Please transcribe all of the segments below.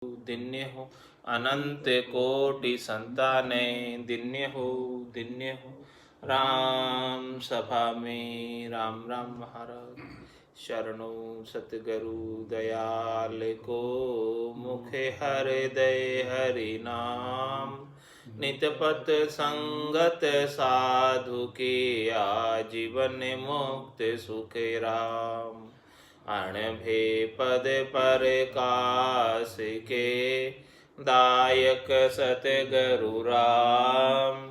दिन्य हो, अनंत कोटि संताने दिन्य हो, दिन्य हो। राम सभा में राम राम महाराज शरणो सतगुरु दयाल को, मुखे हृदय हरि नाम। नितपत संगत साधु के, आजीवन मुक्त सुख राम। अणभे पद पर कास के, दायक सतगुरु राम।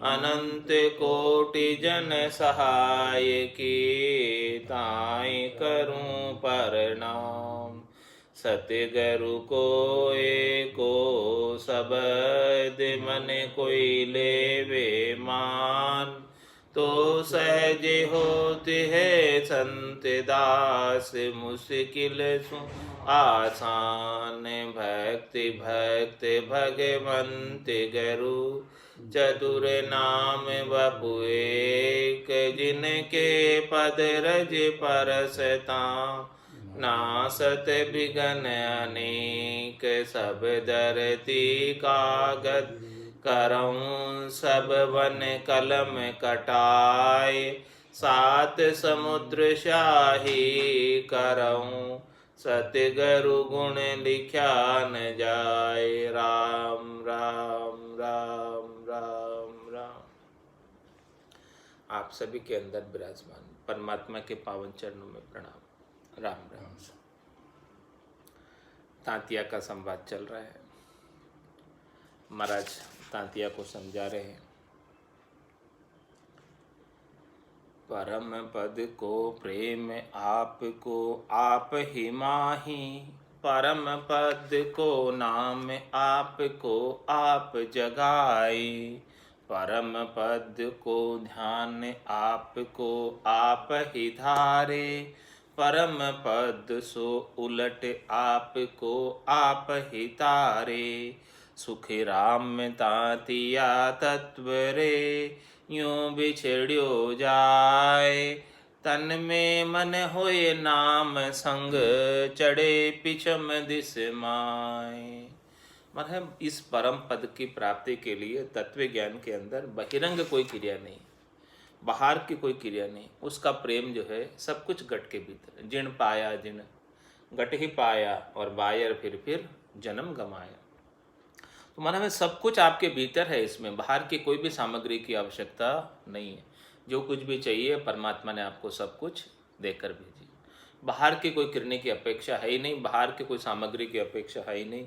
अनंत कोटि जन सहाय के, ताई करूं प्रणाम। सतगुरु को एको शब्द मन कोई लेवे मान। तो सहज होते है संत दास, मुश्किल सु आसान। भक्ति भक्त भगवंत गुरु, चतुर नाम बपु एक। जिनके पद रज परसता, नासत बिघन अनेक। सब धरती कागद करऊं, सब वन कलम कटाए। सात समुद्र शाही करऊं, सतगुरु गुण लिख्या न जाए। राम राम राम राम राम। आप सभी के अंदर विराजमान परमात्मा के पावन चरणों में प्रणाम। राम राम। तांतिया का संवाद चल रहा है। महाराज तांतिया को समझा रहे हैं। परम पद को प्रेम आपको आप ही माही। परम पद को नाम आपको आप जगाए। परम पद को ध्यान आपको आप ही धारे। परम पद सो उलट आपको आप ही तारे। सुख राम तांतिया तत्व रे, यूं बिछड़ियो जाए। तन में मन होए नाम संग, चढ़े पिछम दिस माय। मतलब इस परम पद की प्राप्ति के लिए तत्व ज्ञान के अंदर बहिरंग कोई क्रिया नहीं, बाहर की कोई क्रिया नहीं। उसका प्रेम जो है सब कुछ घट के भीतर। जिन पाया जिन घट ही पाया, और बायर फिर जन्म गमाया। तो माना में सब कुछ आपके भीतर है। इसमें बाहर की कोई भी सामग्री की आवश्यकता नहीं है। जो कुछ भी चाहिए परमात्मा ने आपको सब कुछ देकर भेजी। बाहर की कोई करने की अपेक्षा है ही नहीं, बाहर की कोई सामग्री की अपेक्षा है ही नहीं।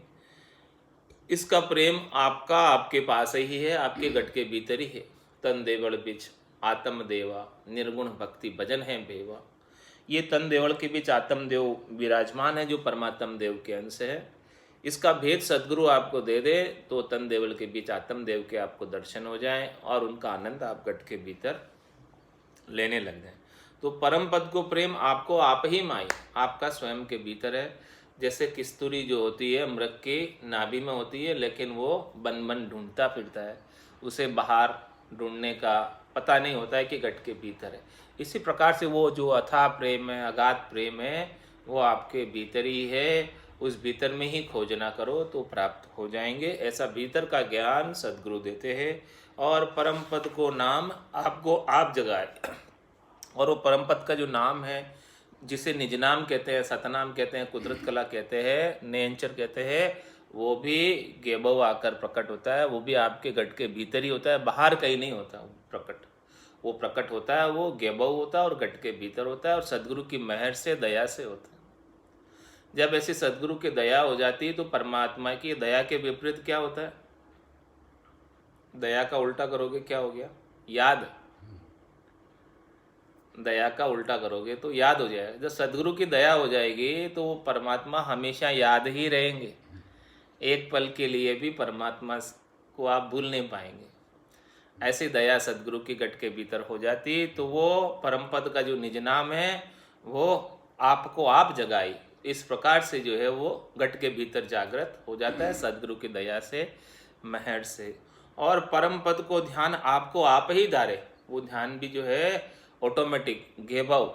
इसका प्रेम आपका आपके पास ही है, आपके गट के भीतर ही है। तन देवल बीच आत्म देवा, निर्गुण भक्ति भजन है बेवा। ये तन देवल के बीच आत्म देव विराजमान है, जो परमात्म देव के अंश है। इसका भेद सद्गुरु आपको दे दे तो तन देवल के बीच आत्म देव के आपको दर्शन हो जाए, और उनका आनंद आप गट के भीतर लेने लग जाए। तो परम पद को प्रेम आपको आप ही माई, आपका स्वयं के भीतर है। जैसे किस्तूरी जो होती है मृग की नाभि में होती है, लेकिन वो बन बन ढूंढता फिरता है, उसे बाहर ढूंढने का पता नहीं होता है कि गट के भीतर है। इसी प्रकार से वो जो अथाह प्रेम है, अगाध प्रेम है, वो आपके भीतर ही है। उस भीतर में ही खोजना करो तो प्राप्त हो जाएंगे। ऐसा भीतर का ज्ञान सद्गुरु देते हैं। और परम पद को नाम आपको आप जगाए। और वो परम पद का जो नाम है, जिसे निज नाम कहते हैं, सतनाम कहते हैं, कुदरत कला कहते हैं, नेंचर कहते हैं, वो भी गेबव आकर प्रकट होता है। वो भी आपके गट के भीतर ही होता है, बाहर कहीं नहीं होता। वो प्रकट होता है, वो गेबव होता है और गट के भीतर होता है, और सद्गुरु की मेहर से, दया से होता है। जब ऐसी सद्गुरु की दया हो जाती है तो परमात्मा की दया के विपरीत क्या होता है? दया का उल्टा करोगे क्या हो गया? याद। दया का उल्टा करोगे तो याद हो जाएगा। जब सद्गुरु की दया हो जाएगी तो वो परमात्मा हमेशा याद ही रहेंगे। एक पल के लिए भी परमात्मा को आप भूल नहीं पाएंगे। ऐसी दया सद्गुरु की गट के भीतर हो जाती तो वो परम पद का जो निज नाम है वो आपको आप जगाई। इस प्रकार से जो है वो गट के भीतर जागृत हो जाता है सद्गुरु की दया से, मेहर से। और परम पद को ध्यान आपको आप ही धारे। वो ध्यान भी जो है ऑटोमेटिक, घेबव,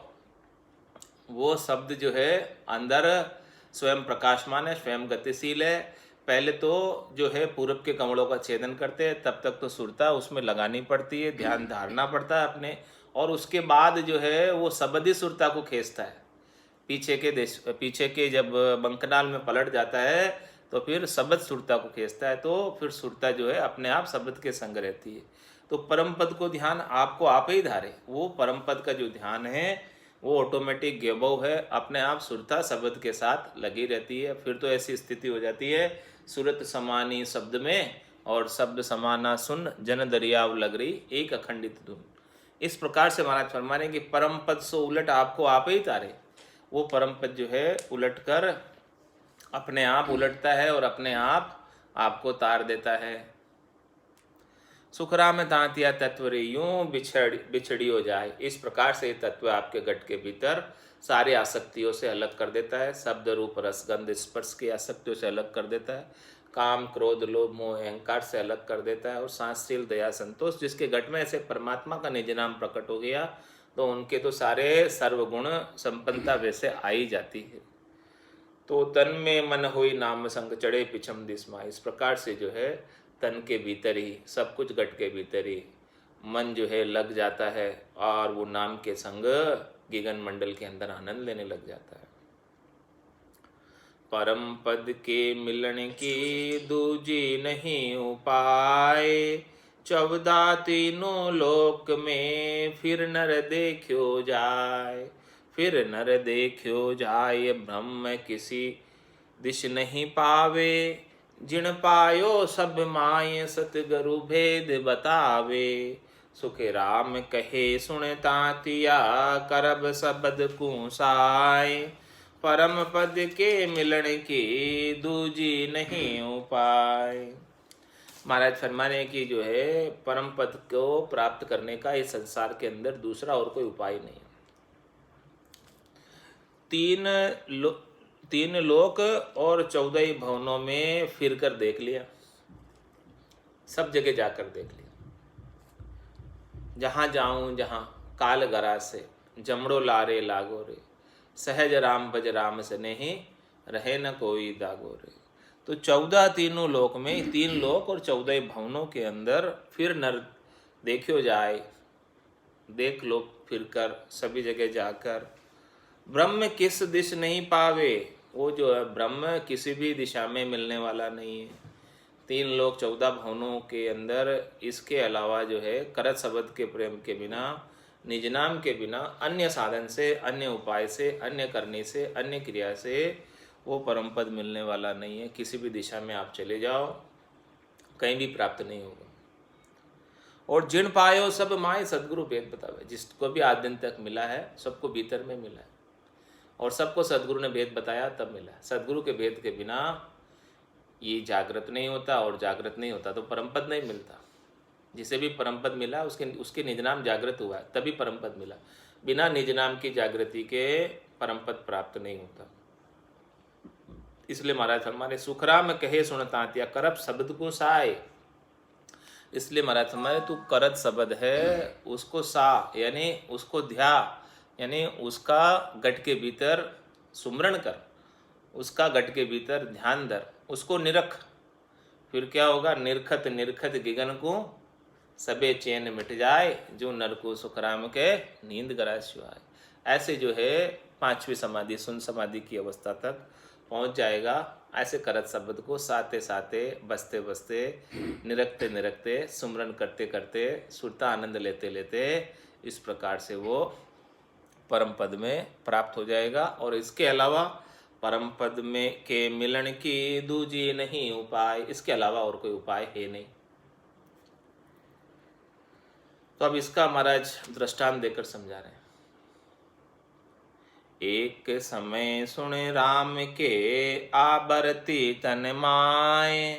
वो शब्द जो है अंदर स्वयं प्रकाशमान है, स्वयं गतिशील है। पहले तो जो है पूरब के कमलों का छेदन करते हैं, तब तक तो सुरता उसमें लगानी पड़ती है, ध्यान धारना पड़ता है अपने, और उसके बाद जो है वो सबदी सुरता को खींचता है। पीछे के जब बंकनाल में पलट जाता है तो फिर शब्द सुरता को खींचता है, तो फिर सुरता जो है अपने आप शब्द के संग रहती है। तो परम पद को ध्यान आपको आप ही धारे, वो परम पद का जो ध्यान है वो ऑटोमेटिक ज्ञबव है, अपने आप सुरता शब्द के साथ लगी रहती है। फिर तो ऐसी स्थिति हो जाती है सुरत समानी शब्द में और शब्द समाना सुन, जन दरियाव लग रही एक अखंडित धुन। इस प्रकार से महाराज फरमाने कि परम पद सो उलट आपको आप ही तारे। वो परम पद जो है उलट कर अपने आप उलटता है और अपने आप आपको तार देता है। सुखराम तांतिया तत्व रे यूं बिछड़ी हो जाए। इस प्रकार से तत्व आपके गट के भीतर सारी आसक्तियों से अलग कर देता है, शब्द रूप रसगंध स्पर्श की आसक्तियों से अलग कर देता है, काम क्रोध लोभ मोह अहंकार से अलग कर देता है, और सांसशील दया संतोष जिसके गट में ऐसे परमात्मा का निज नाम प्रकट हो गया तो उनके तो सारे सर्वगुण संपन्नता वैसे आ ही जाती है। तो तन में मन हुई नाम संग चढ़े पिछम दिसमा। इस प्रकार से जो है तन के भीतर ही सब कुछ, गट के भीतर ही मन जो है लग जाता है और वो नाम के संग गिगन मंडल के अंदर आनंद लेने लग जाता है। परम पद के मिलन की दूजी नहीं उपाय, 14 तीनों लोक में फिर नर देखो जाए। फिर नर देखो जाए ब्रह्म किसी दिश नहीं पावे, जिन पायो सब माय सतगुरु भेद बतावे। सुख राम कहे सुन तातिया करब शब्द कुसाय, परम पद के मिलन की दूजी नहीं उपाय। महाराज फरमाने की जो है परम पद को प्राप्त करने का इस संसार के अंदर दूसरा और कोई उपाय नहीं। तीन लोक और 14 भवनों में फिर कर देख लिया, सब जगह जाकर देख लिया। जहाँ जाऊं जहाँ काल गरा से, जमड़ो लारे लागो रे, सहज राम भज राम से नहीं रहे न कोई दागो रे। तो 14 तीनों लोक में, 3 लोक और 14 भवनों के अंदर फिर नर देखियो जाए, देख लो फिर कर सभी जगह जाकर। ब्रह्म किस दिश नहीं पावे, वो जो है ब्रह्म किसी भी दिशा में मिलने वाला नहीं है। 3 लोक 14 भवनों के अंदर इसके अलावा जो है करत शब्द के प्रेम के बिना, निज नाम के बिना, अन्य साधन से, अन्य उपाय से, अन्य करने से, अन्य क्रिया से वो परम पद मिलने वाला नहीं है। किसी भी दिशा में आप चले जाओ कहीं भी प्राप्त नहीं होगा। और जिन पायो सब माए सदगुरु भेद बतावे, जिसको भी आज दिन तक मिला है सबको भीतर में मिला है और सबको सदगुरु ने भेद बताया तब मिला है। सदगुरु के भेद के बिना ये जागृत नहीं होता और जागृत नहीं होता तो परम पद नहीं मिलता। जिसे भी परम पद मिला उसके निज नाम जागृत हुआ है तभी परम पद मिला। बिना निज नाम की जागृति के परम पद प्राप्त नहीं होता। इसलिए महाराज हमारे सुखराम कहे सुन तांतिया करब शब्द को साय। इसलिए महाराज हमारे तू करत शब्द है उसको सा यानी उसको ध्या, यानी उसका गट के भीतर सुमरण कर, उसका गट के भीतर ध्यान धर, उसको निरख। फिर क्या होगा, निरखत निरखत गिगन को सबे चैन मिट जाए, जो नर को सुखराम के नींद गरा शिवाय। ऐसे जो है 5वीं समाधि सुन समाधि की अवस्था तक पहुंच जाएगा। ऐसे करत शब्द को साते साते बसते बसते निरखते निरखते सुमरन करते करते सुरता आनंद लेते लेते इस प्रकार से वो परम पद में प्राप्त हो जाएगा। और इसके अलावा परम पद में के मिलन की दूजी नहीं उपाय, इसके अलावा और कोई उपाय है नहीं। तो अब इसका महाराज दृष्टांत देकर समझा रहे हैं। एक समय सुन राम के आबरती तन माय,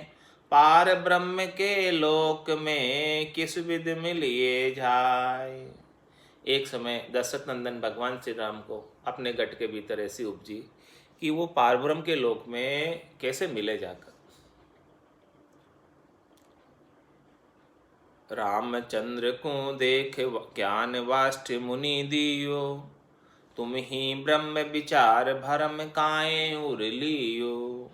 पार ब्रह्म के लोक में किस विध मिलिए जाए। एक समय दशरथ नंदन भगवान श्री राम को अपने गट के भीतर ऐसी उपजी कि वो पारब्रह्म के लोक में कैसे मिले जाकर। रामचंद्र को देख ज्ञान वाष्ट मुनि दियो, तुम ही ब्रह्म विचार भरम काए उर लियो।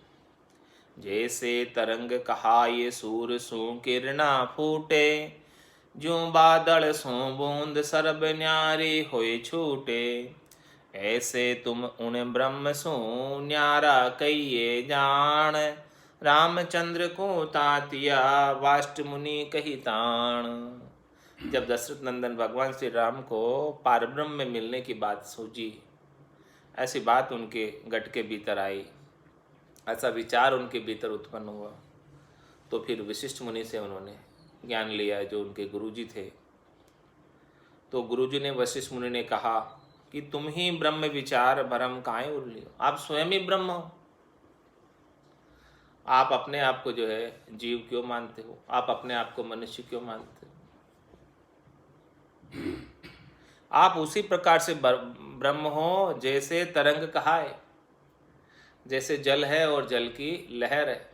जैसे तरंग कहाए सूर सो किरणा फूटे, जो बादल सो बूंद सरब न्यारी होए छूटे। ऐसे तुम उन ब्रह्म सो न्यारा कहिए जान, रामचंद्र को तातिया वाष्ट मुनि कही ताण। जब दशरथ नंदन भगवान श्री राम को पारब्रह्म में मिलने की बात सूझी, ऐसी बात उनके गट के भीतर आई, ऐसा विचार उनके भीतर उत्पन्न हुआ, तो फिर वशिष्ठ मुनि से उन्होंने ज्ञान लिया, जो उनके गुरुजी थे। तो गुरुजी ने वशिष्ठ मुनि ने कहा कि तुम ही ब्रह्म विचार भरम काहे उर लियो। आप स्वयं ही ब्रह्म हो। आप अपने आप को जो है जीव क्यों मानते हो? आप अपने आप को मनुष्य क्यों मानते हो? आप उसी प्रकार से ब्रह्म हो जैसे तरंग कहाए, जैसे जल है और जल की लहर है।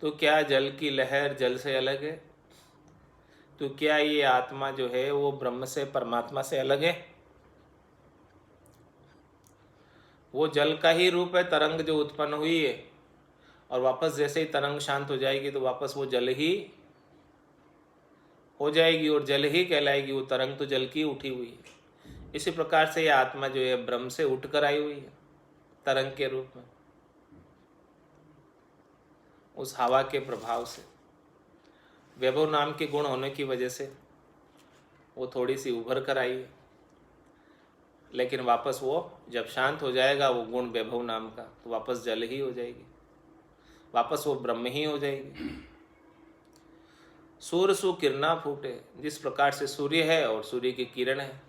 तो क्या जल की लहर जल से अलग है? तो क्या ये आत्मा जो है वो ब्रह्म से, परमात्मा से अलग है? वो जल का ही रूप है, तरंग जो उत्पन्न हुई है, और वापस जैसे ही तरंग शांत हो जाएगी तो वापस वो जल ही हो जाएगी और जल ही कहलाएगी। वो तरंग तो जल की उठी हुई है। इसी प्रकार से ये आत्मा जो है ब्रह्म से उठकर आई हुई है, तरंग के रूप में, उस हवा के प्रभाव से, वैभव नाम के गुण होने की वजह से वो थोड़ी सी उभर कर आई है। लेकिन वापस वो जब शांत हो जाएगा वो गुण वैभव नाम का, तो वापस जल ही हो जाएगी, वापस वो ब्रह्म ही हो जाएगी। सूर्य सु किरणा फूटे, जिस प्रकार से सूर्य है और सूर्य की किरण है,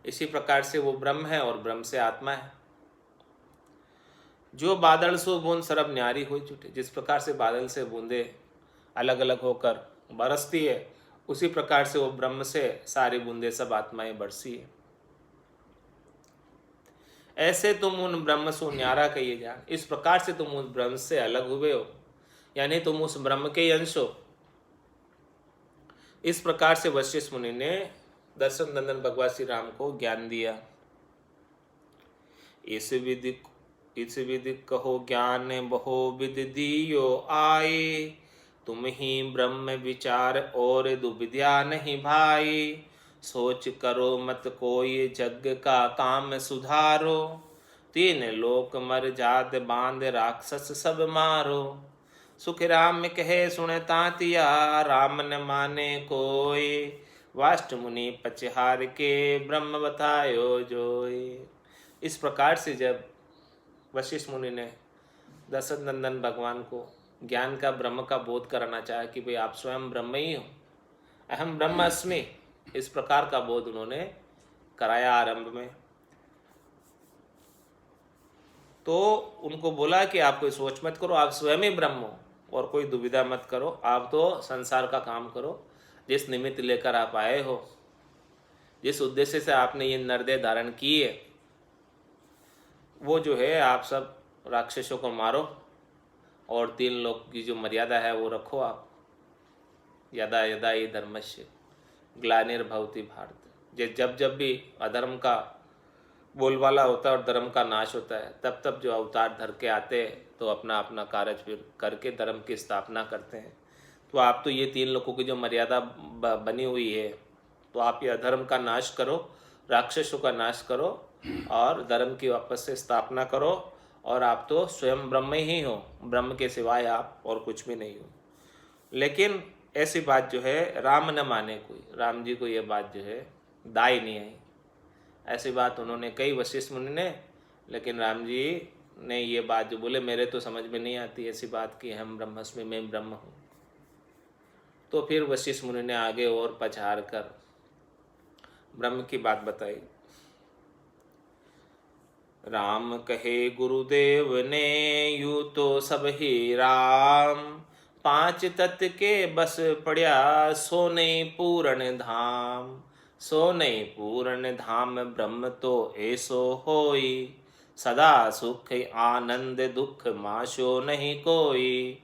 इसी प्रकार से वो ब्रह्म है और ब्रह्म से आत्मा है। जो बादल सो बूंद सरब न्यारी हो छूटे, जिस प्रकार से बादल से बूंदे अलग अलग होकर बरसती है, उसी प्रकार से वो ब्रह्म से सारी बूंदे सब आत्माएं बरसी है। ऐसे तुम उन ब्रह्म सो न्यारा कहिए जान, इस प्रकार से तुम उस ब्रह्म से अलग हुए हो, यानी तुम उस ब्रह्म के अंश हो। इस प्रकार से वशिष्ठ मुनि ने दशरथ नंदन भगवान श्री राम को ज्ञान दिया। इस विधि कहो ज्ञान बहु विधि दियो आए, तुम ही ब्रह्म विचार और दुविद्या नहीं भाई। सोच करो मत कोई जग का काम सुधारो, तीन लोक मर जात बांध राक्षस सब मारो। सुख राम कहे सुन तातिया, राम न माने कोई। वाष्ट मुनि पचहार के ब्रह्म बतायो जोय। इस प्रकार से जब वशिष्ठ मुनि ने दशरथ नंदन भगवान को ज्ञान का, ब्रह्म का बोध कराना चाहा कि भाई आप स्वयं ब्रह्म ही हो, अहम ब्रह्म अस्मि, इस प्रकार का बोध उन्होंने कराया आरंभ में। तो उनको बोला कि आप कोई सोच मत करो, आप स्वयं ही ब्रह्म हो और कोई दुविधा मत करो। आप तो संसार का काम करो, जिस निमित्त लेकर आप आए हो, जिस उद्देश्य से आपने ये नरदेह धारण की है, वो जो है आप सब राक्षसों को मारो और तीन लोक की जो मर्यादा है वो रखो आप। यदा यदा ही धर्मस्य ग्लानिर्भवति भारत। जब जब भी अधर्म का बोलबाला होता है और धर्म का नाश होता है, तब तब जो अवतार धर के आते हैं तो अपना अपना कार्य फिर करके धर्म की स्थापना करते हैं। तो आप तो ये तीन लोगों की जो मर्यादा बनी हुई है, तो आप ये अधर्म का नाश करो, राक्षसों का नाश करो और धर्म की वापस से स्थापना करो। और आप तो स्वयं ब्रह्म ही हो, ब्रह्म के सिवाय आप और कुछ भी नहीं हो। लेकिन ऐसी बात जो है राम न माने कोई, राम जी को ये बात जो है दाई नहीं आई। ऐसी बात उन्होंने कही वशिष्ठ मुनि ने, लेकिन राम जी ने ये बात जो बोले मेरे तो समझ में नहीं आती ऐसी बात कि हम ब्रह्मस्मि, मैं ब्रह्म हूँ। तो फिर वशिष्ठ मुनि ने आगे और पछाड़ कर ब्रह्म की बात बताई। राम कहे गुरुदेव ने यू तो सब ही राम, पांच तत्व के बस पड़या सो नहीं पूर्ण धाम। सो नहीं पूर्ण धाम ब्रह्म तो ऐसो होई, सदा सुख आनंद दुख माशो नहीं कोई।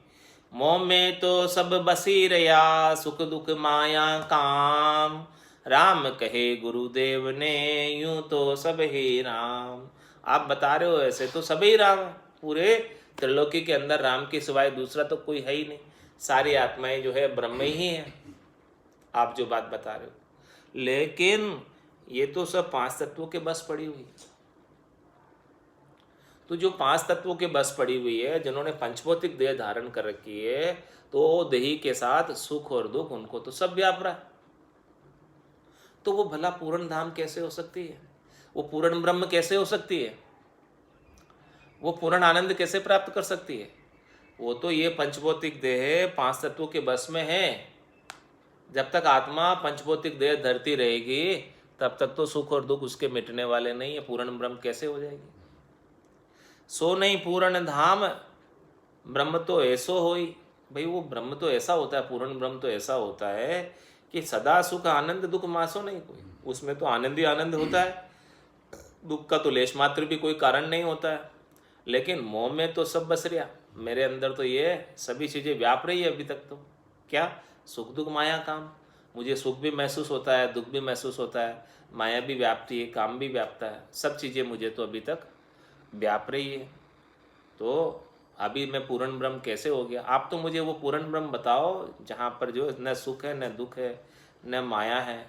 मोह में तो सब बसी रया, सुख दुख माया काम। राम कहे गुरुदेव ने, यूं तो सब ही राम। आप बता रहे हो ऐसे तो सभी राम हैं। पूरे त्रिलोकी के अंदर राम के सिवाय दूसरा तो कोई है ही नहीं। सारी आत्माएं जो है ब्रह्म ही हैं, आप जो बात बता रहे हो। लेकिन ये तो सब पांच तत्वों के बस पड़ी हुई है। तो जो पांच तत्वों के बस पड़ी हुई है, जिन्होंने पंचभौतिक देह धारण कर रखी है, तो देही के साथ सुख और दुख उनको तो सब व्याप रहा है। तो वो भला पूर्ण धाम कैसे हो सकती है? वो पूर्ण ब्रह्म कैसे हो सकती है? वो पूर्ण आनंद कैसे प्राप्त कर सकती है? वो तो ये पंचभौतिक देह पांच तत्वों के बस में है। जब तक आत्मा पंचभौतिक देह धरती रहेगी, तब तक तो सुख और दुख उसके मिटने वाले नहीं है। पूर्ण ब्रह्म कैसे हो जाएगी? सो नहीं पूर्ण धाम, ब्रह्म तो ऐसो होई। भाई वो ब्रह्म तो ऐसा होता है, पूर्ण ब्रह्म तो ऐसा होता है कि सदा सुख आनंद, दुख मासो नहीं कोई। उसमें तो आनंद ही आनंद होता है, दुख का तो लेश मात्र भी कोई कारण नहीं होता है। लेकिन मोह में तो सब बस रहा, मेरे अंदर तो ये सभी चीज़ें व्याप रही है अभी तक। तो क्या सुख दुख माया काम, मुझे सुख भी महसूस होता है, दुख भी महसूस होता है, माया भी व्यापती है, काम भी व्यापता है, सब चीज़ें मुझे तो अभी तक व्याप रही है। तो अभी मैं पूर्ण ब्रह्म कैसे हो गया? आप तो मुझे वो पूर्ण ब्रह्म बताओ जहाँ पर जो न सुख है, न दुख है, न माया है,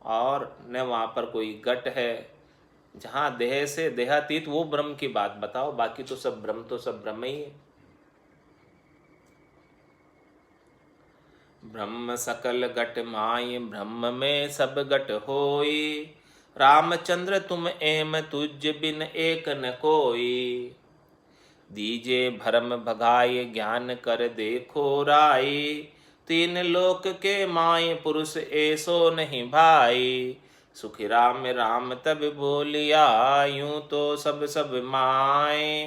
और न वहाँ पर कोई घट है, जहाँ देह से देहातीत वो ब्रह्म की बात बताओ। बाकी तो सब ब्रह्म, तो सब ब्रह्म ही है। ब्रह्म सकल घट माय, ब्रह्म में सब घट होई। रामचंद्र तुम एम, तुझ बिन एक न कोई। दीजे भरम भगाए, ज्ञान कर देखो राई। तीन लोक के माय, पुरुष ऐसो नहीं भाई। सुखी राम राम तब बोलिया, यूं तो सब सब माय।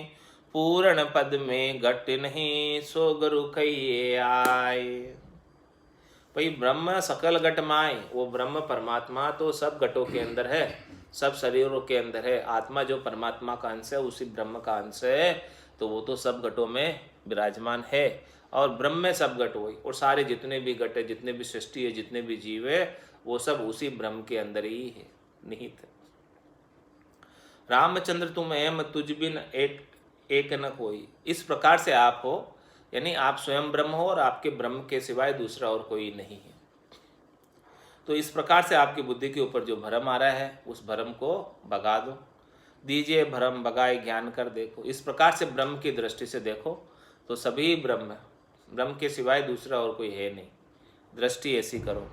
पूर्ण पद में घट नहीं, सो गुरु कहिए आए। भाई ब्रह्म सकल घट माय, वो ब्रह्म परमात्मा तो सब घटों के अंदर है, सब शरीरों के अंदर है। आत्मा जो परमात्मा का अंश है, उसी ब्रह्म का अंश है, तो वो तो सब घटों में विराजमान है। और ब्रह्म में सब घट हुई, और सारे जितने भी घट है, जितने भी सृष्टि है, जितने भी जीव है, वो सब उसी ब्रह्म के अंदर ही है, निहित है। रामचंद्र तुम एम, तुझ बिन एक न कोई। इस प्रकार से आप हो, यानी आप स्वयं ब्रह्म हो और आपके ब्रह्म के सिवाय दूसरा और कोई नहीं है। तो इस प्रकार से आपकी बुद्धि के ऊपर जो भ्रम आ रहा है, उस भ्रम को भगा दो। दीजिए भ्रम भगाए, ज्ञान कर देखो। इस प्रकार से ब्रह्म की दृष्टि से देखो तो सभी ब्रह्म है, ब्रह्म के सिवाय दूसरा और कोई है नहीं। दृष्टि ऐसी करो।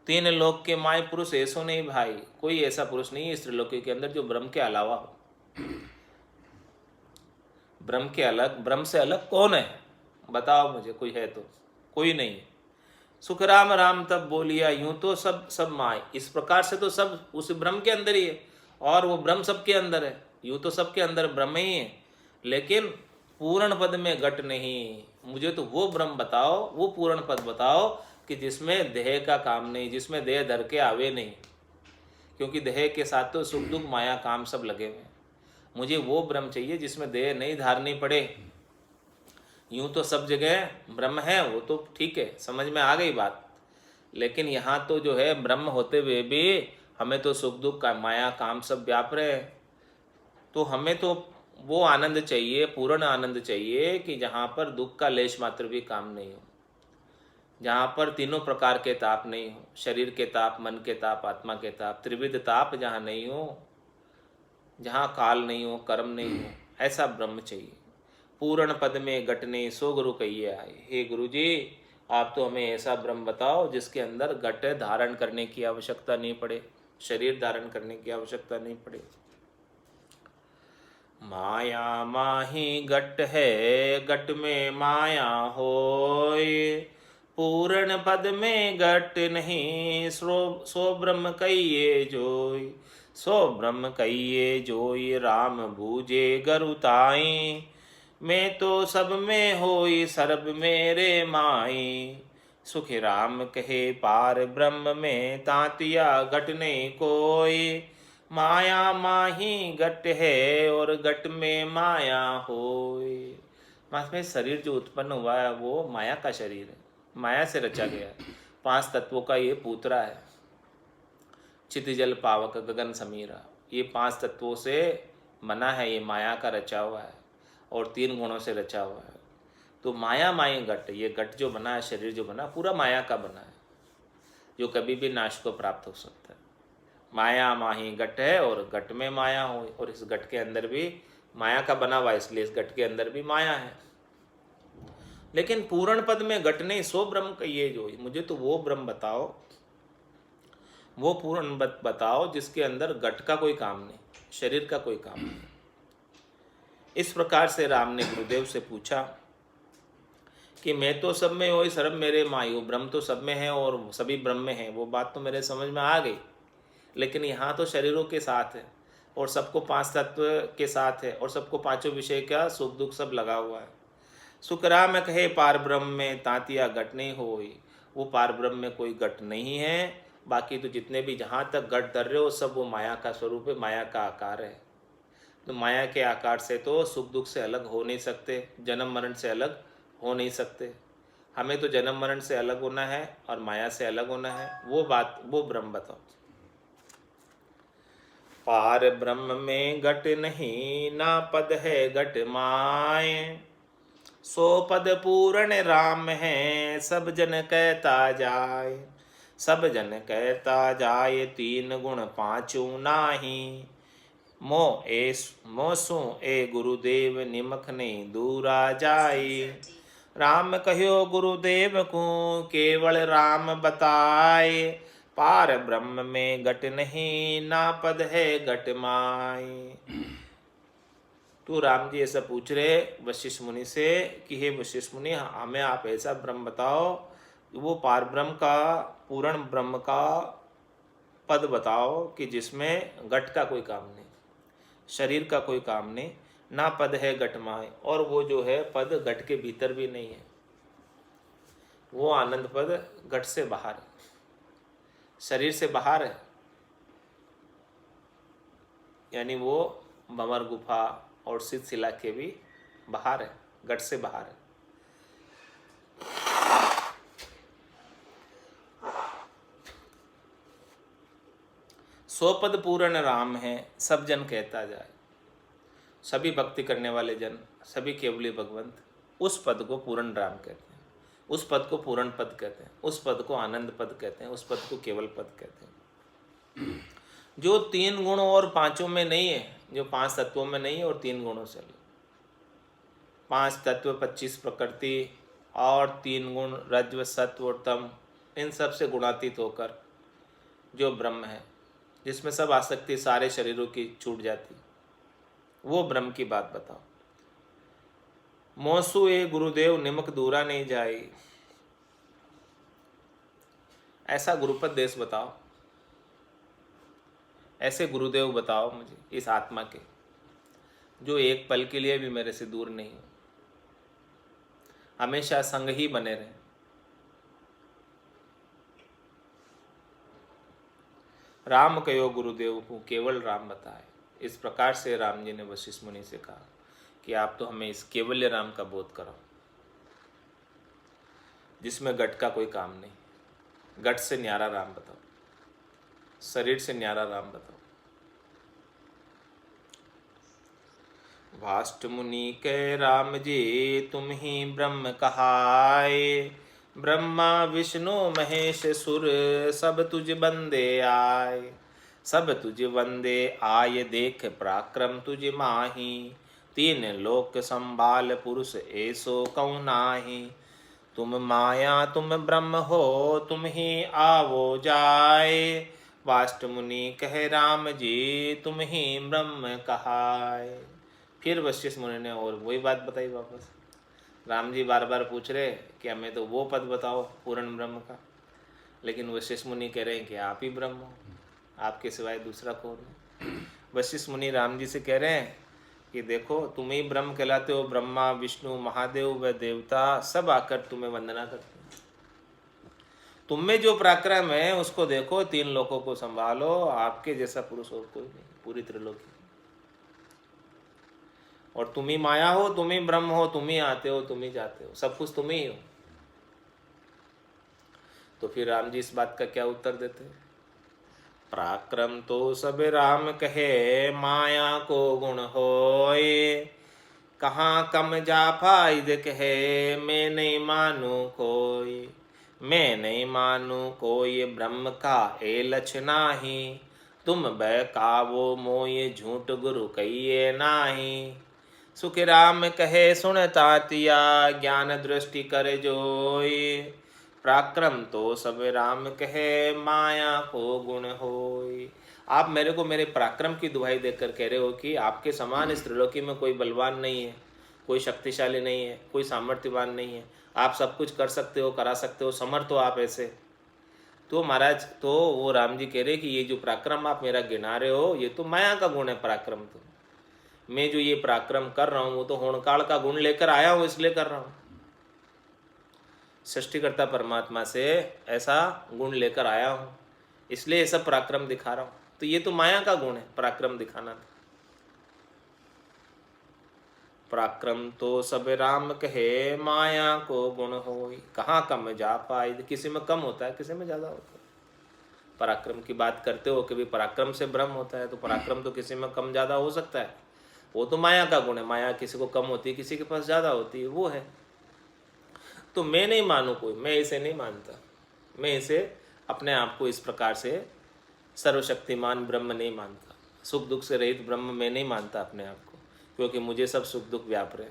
तीन लोक के माय, पुरुष ऐसो नहीं भाई। कोई ऐसा पुरुष नहीं है इस त्रिलोकी के अंदर जो ब्रह्म के अलावा हो। ब्रह्म के अलग, ब्रह्म से अलग कौन है? बताओ मुझे, कोई है तो? कोई नहीं है। सुख राम राम तब बोलिया, यूं तो सब सब माय। इस प्रकार से तो सब उस ब्रह्म के अंदर ही है, और वो ब्रह्म सबके अंदर है। यूं तो सबके अंदर ब्रह्म ही है, लेकिन पूर्ण पद में घट नहीं। मुझे तो वो ब्रह्म बताओ, वो पूर्ण पद बताओ कि जिसमें देह का काम नहीं, जिसमें देह धर के आवे नहीं। क्योंकि देह के साथ तो सुख दुख माया काम सब लगे हुए हैं। मुझे वो ब्रह्म चाहिए जिसमें देह नहीं धारनी पड़े। यूं तो सब जगह ब्रह्म है, वो तो ठीक है, समझ में आ गई बात। लेकिन यहाँ तो जो है ब्रह्म होते हुए भी हमें तो सुख दुख का माया काम सब व्याप रहे हैं। तो हमें तो वो आनंद चाहिए, पूर्ण आनंद चाहिए कि जहाँ पर दुख का लेश मात्र भी काम नहीं हो, जहाँ पर तीनों प्रकार के ताप नहीं हो, शरीर के ताप, मन के ताप, आत्मा के ताप, त्रिविध ताप जहाँ नहीं हो, जहाँ काल नहीं हो, कर्म नहीं हो, ऐसा ब्रह्म चाहिए। पूर्ण पद में घटने, सो गुरु कहिए आए। हे गुरु जी, आप तो हमें ऐसा ब्रह्म बताओ जिसके अंदर घट धारण करने की आवश्यकता नहीं पड़े, शरीर धारण करने की आवश्यकता नहीं पड़े। माया माही घट है, घट में माया होय। पूर्ण पद में घट नहीं, सो ब्रह्म कहिए जोय। सो ब्रह्म कहिए जोय, राम बूझे गरुताई। मैं तो सब में होई, सर्ब मेरे माई। सुख राम कहे पार ब्रह्म में, तातिया घट नहीं कोई। माया माही घट है, और घट में माया होय। मास में शरीर जो उत्पन्न हुआ है वो माया का शरीर है, माया से रचा गया है। पांच तत्वों का ये पूतरा है। चित जल पावक गगन समीरा, ये 5 तत्वों से बना है, ये माया का रचा हुआ है और 3 गुणों से रचा हुआ है। तो माया माई घट, ये घट जो बना है, शरीर जो बना पूरा माया का बना है, जो कभी भी नाश को प्राप्त हो सकता है। माया माही घट है और घट में माया हो, और इस घट के अंदर भी माया का बना हुआ है, इसलिए इस घट के अंदर भी माया है। लेकिन पूर्ण पद में घट नहीं, सो ब्रह्म कहिए जो, मुझे तो वो ब्रह्म बताओ, वो पूर्ण बताओ जिसके अंदर घट का कोई काम नहीं, शरीर का कोई काम नहीं। इस प्रकार से राम ने गुरुदेव से पूछा कि मैं तो सब में हो, सर्व मेरे मायू, ब्रह्म तो सब में है और सभी ब्रह्म में है, वो बात तो मेरे समझ में आ गई, लेकिन यहाँ तो शरीरों के साथ है और सबको 5 तत्व के साथ है और सबको 5 विषय का सुख दुख सब लगा हुआ है। सुख राम कहे पार ब्रह्म में तांतिया घट नहीं होई, वो पार ब्रह्म में कोई घट नहीं है, बाकी तो जितने भी जहाँ तक घट धर रहे हो सब वो माया का स्वरूप है, माया का आकार है। तो माया के आकार से तो सुख दुख से अलग हो नहीं सकते, जन्म मरण से अलग हो नहीं सकते। हमें तो जन्म मरण से अलग होना है और माया से अलग होना है, वो बात, वो ब्रह्म बताओ। पार ब्रह्म में घट नहीं, ना पद है घट माय, सो पद पूर्ण राम है, सब जन कहता जाय। सब जन कहता जाय, 3 गुण 5 नाही, मोसु ए गुरुदेव निमख नहीं दूरा जाई। राम कहो गुरुदेव को केवल राम बताए, पार ब्रह्म में घट नहीं, ना पद है घट माय। तो राम जी ऐसा पूछ रहे वशिष्ठ मुनि से कि हे वशिष्ठ मुनि, हमें आप ऐसा ब्रह्म बताओ, वो पार ब्रह्म का, पूर्ण ब्रह्म का पद बताओ कि जिसमें घट का कोई काम नहीं, शरीर का कोई काम नहीं, ना पद है घट माय, और वो जो है पद घट के भीतर भी नहीं है, वो आनंद पद घट से बाहर है, शरीर से बाहर है, यानी वो भंवर गुफा और सिद्ध शिला के भी बाहर है, घट से बाहर है। सो पद पूर्ण राम है, सब जन कहता जाए। सभी भक्ति करने वाले जन, सभी केवली भगवंत उस पद को पूर्ण राम कहते हैं, उस पद को पूर्ण पद कहते हैं, उस पद को आनंद पद कहते हैं, उस पद को केवल पद कहते हैं, जो 3 गुण और 5 में नहीं है, जो 5 तत्वों में नहीं है और 3 गुणों से अलग। 5 तत्व, 25 प्रकृति और 3 गुण रज्व सत्व और तम, इन सब से गुणातीत होकर जो ब्रह्म है, जिसमें सब आसक्ति सारे शरीरों की छूट जाती, वो ब्रह्म की बात बताओ। मोसु ए गुरुदेव निमक दूरा नहीं जाए, ऐसा गुरुपद देश बताओ, ऐसे गुरुदेव बताओ मुझे इस आत्मा के, जो एक पल के लिए भी मेरे से दूर नहीं हो, हमेशा संग ही बने रहे। राम कहो गुरुदेव को केवल राम बताए। इस प्रकार से राम जी ने वशिष्ठ मुनि से कहा कि आप तो हमें इस केवल्य राम का बोध करो, जिसमें घट का कोई काम नहीं, घट से न्यारा राम बताओ, शरीर से न्यारा राम बताओ। वाष्ट मुनि के राम जी तुम ही ब्रह्म कहाए, ब्रह्मा विष्णु महेश सुर सब तुझ बंदे आए। सब तुझ बंदे आए देख पराक्रम तुझ माही, 3 लोक संभाल पुरुष ऐसो कौ नाही। तुम माया तुम ब्रह्म हो तुम ही आवो जाए, वाष्ट मुनि कहे राम जी तुम ही ब्रह्म कहाए। फिर वशिष्ठ मुनि ने और वही बात बताई वापस। राम जी बार बार पूछ रहे कि हमें तो वो पद बताओ पूर्ण ब्रह्म का, लेकिन वशिष्ठ मुनि कह रहे हैं कि आप ही ब्रह्म हो, आपके सिवाय दूसरा कौन है। वशिष्ठ मुनि राम जी से कह रहे हैं कि देखो तुम ही ब्रह्म कहलाते हो, ब्रह्मा विष्णु महादेव व देवता सब आकर तुम्हें वंदना करते हैं। तुम में जो पराक्रम है उसको देखो, 3 लोकों को संभालो, आपके जैसा पुरुष और कोई नहीं पूरी त्रिलोकी। और तुम ही माया हो, तुम ही ब्रह्म हो, तुम ही आते हो, तुम ही जाते हो, सब कुछ तुम ही हो। तो फिर राम जी इस बात का क्या उत्तर देते हैं? पराक्रम तो सब राम कहे, माया को गुण होए। कहाँ कम जा फायद कहे, मैं नहीं मानू कोई। मैं नहीं मानू कोई, ब्रह्म का ए लछ नाही। तुम बहकावो मोय, झूठ गुरु कहिए नाही। सुख राम कहे सुन तातिया, ज्ञान दृष्टि कर जोई। पराक्रम तो सब राम कहे, माया को गुण होई। आप मेरे को मेरे पराक्रम की दुहाई देकर कह रहे हो कि आपके समान इस त्रिलोकी में कोई बलवान नहीं है, कोई शक्तिशाली नहीं है, कोई सामर्थ्यवान नहीं है। आप सब कुछ कर सकते हो, करा सकते हो, समर्थ हो आप ऐसे। तो महाराज, तो वो राम जी कह रहे कि ये जो पराक्रम आप मेरा गिना रहे हो, ये तो माया का गुण है पराक्रम। तो मैं जो ये पराक्रम कर रहा हूँ वो तो होणकाल का गुण लेकर आया हूँ, इसलिए कर रहा हूँ। सृष्टिकर्ता परमात्मा से ऐसा गुण लेकर आया हूँ, इसलिए ऐसा पराक्रम दिखा रहा हूँ। तो ये तो माया का गुण है पराक्रम दिखाना। पराक्रम तो सब राम कहे, माया को गुण होई। कहाँ कम जा पाए, किसी में कम होता है, किसी में ज़्यादा होता है। पराक्रम की बात करते हो कि भी पराक्रम से भ्रम होता है, तो पराक्रम तो किसी में कम ज़्यादा हो सकता है, वो तो माया का गुण है। माया किसी को कम होती है, किसी के पास ज़्यादा होती है, वो है। तो मैं नहीं मानू कोई, मैं इसे नहीं मानता। मैं इसे अपने आप को इस प्रकार से सर्वशक्तिमान ब्रह्म नहीं मानता। सुख दुख से रहित ब्रह्म मैं नहीं मानता अपने आप को, क्योंकि मुझे सब सुख दुख व्याप रहे।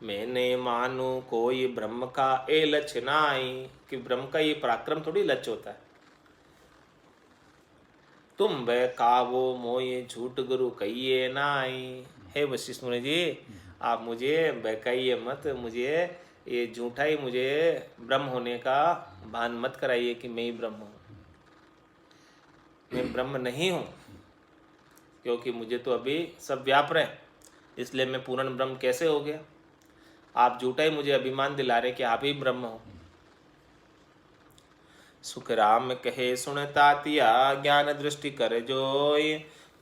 मैं नहीं मानू कोई ब्रह्म का ए लक्ष्य नाई, कि ब्रह्म का ये पराक्रम थोड़ी लक्ष्य होता है। तुम वे कावो मोये, झूठ गुरु कहिए नाई। हे वशिष्ठ मुनि जी, आप मुझे बहकाइए मत, मुझे ये झूठा ही मुझे ब्रह्म होने का भान मत कराइए कि मैं ही ब्रह्म हूँ। मैं ब्रह्म नहीं हूँ, क्योंकि मुझे तो अभी सब व्याप रहे, इसलिए मैं पूर्ण ब्रह्म कैसे हो गया। आप झूठा ही मुझे अभिमान दिला रहे कि आप ही ब्रह्म हो। सुख राम कहे सुन तातिया, ज्ञान दृष्टि कर जोई।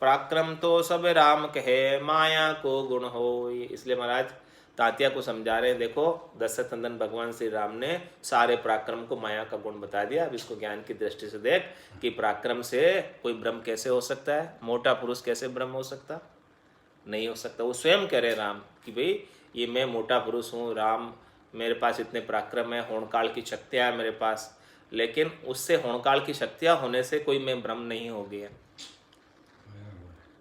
पराक्रम तो सब राम कहे, माया को गुण होई। इसलिए महाराज तातिया को समझा रहे हैं, देखो दशरथ नंदन भगवान श्री राम ने सारे पराक्रम को माया का गुण बता दिया। अब इसको ज्ञान की दृष्टि से देख कि पराक्रम से कोई ब्रह्म कैसे हो सकता है, मोटा पुरुष कैसे ब्रह्म हो सकता, नहीं हो सकता। वो स्वयं कह रहे राम कि भाई ये मैं मोटा पुरुष हूँ, राम मेरे पास इतने पराक्रम है, होणकाल की शक्तियाँ है मेरे पास, लेकिन उससे होणकाल की शक्तियाँ होने से कोई मैं ब्रह्म नहीं हो गया।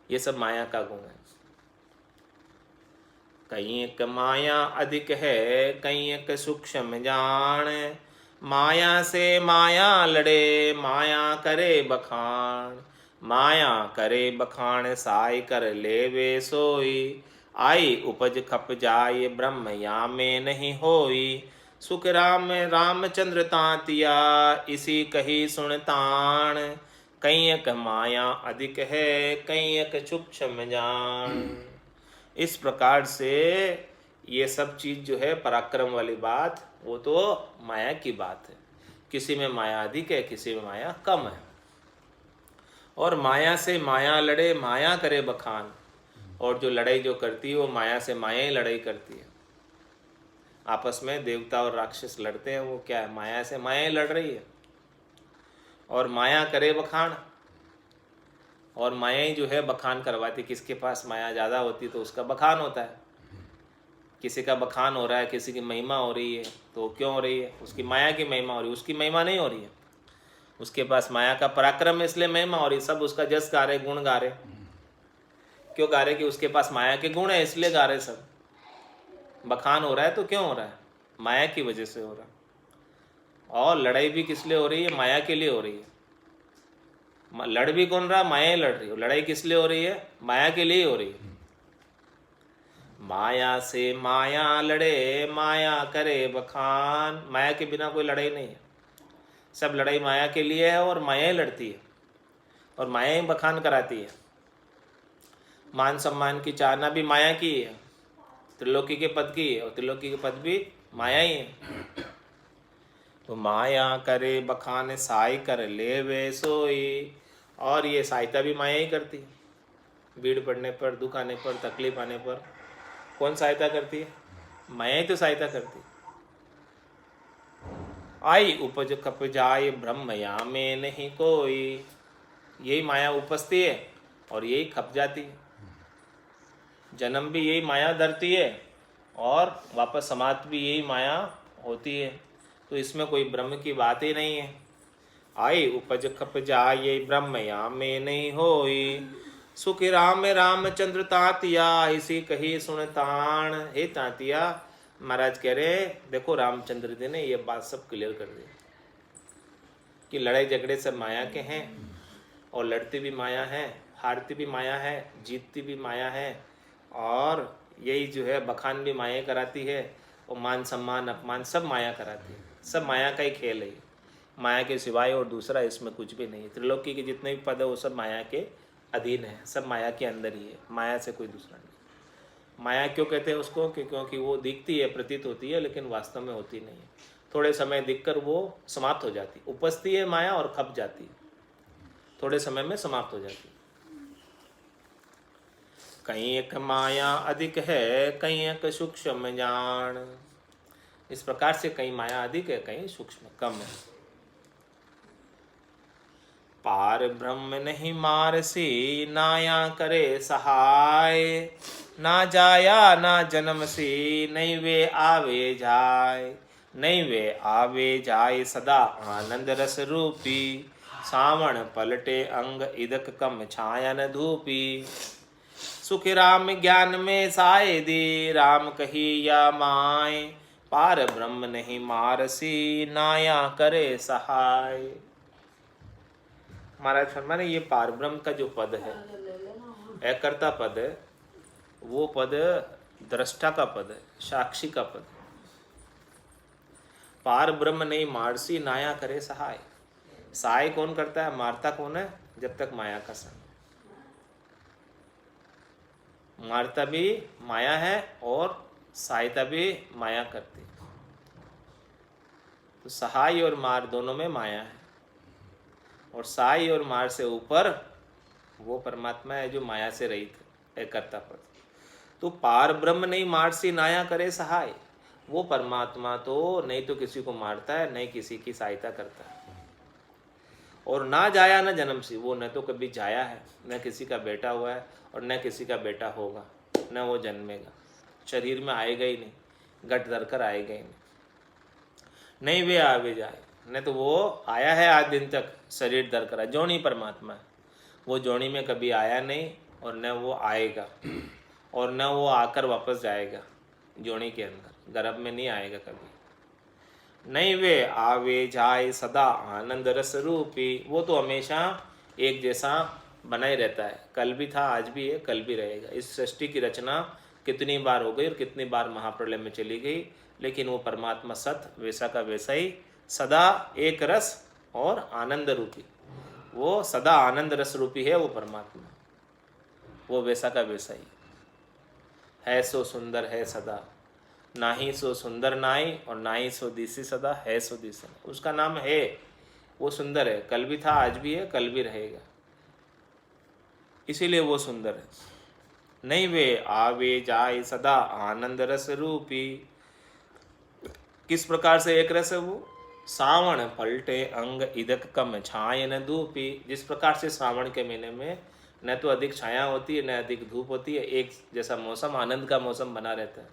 ये सब माया का गुण है। कहीं एक माया अधिक है, कहीं एक सूक्ष्म जान। माया से माया लड़े, माया करे बखान। माया करे बखान, साई कर लेवे सोई। आई उपज खप जाए, ब्रह्म या में नहीं होई। सुख राम रामचंद्र तातिया, इसी कही सुन तान। कहीं एक माया अधिक है, कहीं एक सूक्ष्म जान। इस प्रकार से ये सब चीज़ जो है पराक्रम वाली बात, वो तो माया की बात है। किसी में माया अधिक है, किसी में माया कम है। और माया से माया लड़े, माया करे बखान। और जो लड़ाई जो करती है वो माया से माया ही लड़ाई करती है। आपस में देवता और राक्षस लड़ते हैं, वो क्या है, माया से माया ही लड़ रही है। और माया करे बखान, और माया ही जो है बखान करवाती। किसके पास माया ज़्यादा होती तो उसका बखान होता है। किसी का बखान हो रहा है, किसी की महिमा हो रही है, तो क्यों हो रही है, उसकी माया की महिमा हो रही है, उसकी महिमा नहीं हो रही है। उसके पास माया का पराक्रम है, इसलिए महिमा हो रही है। सब उसका जस गा रहे, गुण गा रहे। क्यों गा रहे, कि उसके पास माया के गुण है, इसलिए गा रहे। सब बखान हो रहा है तो क्यों हो रहा है, माया की वजह से हो रहा है। और लड़ाई भी किस लिए हो रही है, माया के लिए हो रही है। लड़ भी कौन रहा, माया ही लड़ रही है। लड़ाई किस लिए हो रही है, माया के लिए हो रही है। माया से माया लड़े, माया करे बखान। माया के बिना कोई लड़ाई नहीं है। सब लड़ाई माया के लिए है, और माया ही लड़ती है, और माया ही बखान कराती है। मान सम्मान की चाहना भी माया की है, त्रिलोकी के पद की है, और त्रिलोकी के पद भी माया ही है। तो माया करे बखान, साई कर ले वे सोई। और ये सहायता भी माया ही करती है। भीड़ पड़ने पर, दुख आने पर, तकलीफ आने पर कौन सहायता करती है, माया ही तो सहायता करती है। आई उपज खप जाए ब्रह्मया में नहीं कोई। यही माया उपजती है और यही खप जाती है। जन्म भी यही माया धरती है और वापस समाप्त भी यही माया होती है। तो इसमें कोई ब्रह्म की बात ही नहीं है। आई उपज खप जाए ब्रह्मया में नहीं होई। सुख राम रामचंद्र तातिया इसी कही सुन ताण। हे तातिया, महाराज कह रहे देखो रामचंद्र जी ने ये बात सब क्लियर कर दी कि लड़ाई झगड़े सब माया के हैं और लड़ती भी माया है, हारती भी माया है, जीतती भी माया है और यही जो है बखान भी माया कराती है और मान सम्मान अपमान सब माया कराती है। सब माया का ही खेल है। माया के सिवाय और दूसरा इसमें कुछ भी नहीं है। त्रिलोकी के जितने भी पद है वो सब माया के अधीन है, सब माया के अंदर ही है, माया से कोई दूसरा नहीं। माया क्यों कहते हैं उसको? क्योंकि वो दिखती है, प्रतीत होती है, लेकिन वास्तव में होती नहीं है। थोड़े समय दिखकर वो समाप्त हो जाती, उपजती है माया और खप जाती, थोड़े समय में समाप्त हो जाती। कहीं एक माया अधिक है, कहीं एक सूक्ष्म जान। इस प्रकार से कहीं माया अधिक है, कहीं सूक्ष्म कम है। पार ब्रह्म नहीं मारसी, नाया करे सहाय। ना जाया ना जन्म सी, नहीं वे आवे जाय। नहीं वे आवे जाय सदा आनंद रस रूपी। सावण पलटे अंग इदक कम छायन धूपी। सुख राम ज्ञान में साय दी, राम कही या माय। पार ब्रह्म नहीं मारसी, नाया करे सहाय। महाराज फरमाने ये पार ब्रह्म का जो पद है, एकर्ता पद है, वो पद दृष्टा का पद है, साक्षी का पद है। पार ब्रह्म नहीं मारसी, नाया करे सहाय। सहाय कौन करता है? मारता कौन है? जब तक माया का संग। मारता भी माया है और सहायता भी माया करती है। तो सहाय और मार दोनों में माया है और सहाय और मार से ऊपर वो परमात्मा है जो माया से रहित है, कर्ता पद। तो पार ब्रह्म नहीं मारसी, नाया करे सहाय। वो परमात्मा तो नहीं तो किसी को मारता है, नहीं किसी की सहायता करता है। और ना जाया न जन्म सी, वो न तो कभी जाया है, न किसी का बेटा हुआ है और न किसी का बेटा होगा, न वो जन्मेगा। शरीर में आएगा ही नहीं, गट धर कर आएगा ही नहीं। नहीं वे आवे जाए, न तो वो आया है आज दिन तक शरीर धर कर, जोनी परमात्मा है। वो जोनी में कभी आया नहीं और न वो आएगा और न वो आकर वापस जाएगा जोनी के अंदर, गर्भ में नहीं आएगा कभी। नहीं वे आवे जाए सदा आनंद रस रूपी। वो तो हमेशा एक जैसा बना ही रहता है, कल भी था, आज भी है, कल भी रहेगा। इस सृष्टि की रचना कितनी बार हो गई और कितनी बार महाप्रलय में चली गई, लेकिन वो परमात्मा सत वैसा का वैसा ही सदा एक रस और आनंद रूपी। वो सदा आनंद रस रूपी है वो परमात्मा, वो वैसा का वैसा ही है। सो सुंदर है सदा, ना ही सो सुंदर नाई और ना ही सो दिसी सदा, है सो दिसी। उसका नाम है, वो सुंदर है, कल भी था, आज भी है, कल भी रहेगा, इसीलिए वो सुंदर है। नहीं वे आवे जाए सदा आनंद रस रूपी। किस प्रकार से एक रस है वो? सावण पलटे अंग इदक कम छायन धूपी। जिस प्रकार से सावण के महीने में न तो अधिक छाया होती है न अधिक धूप होती है, एक जैसा मौसम, आनंद का मौसम बना रहता है,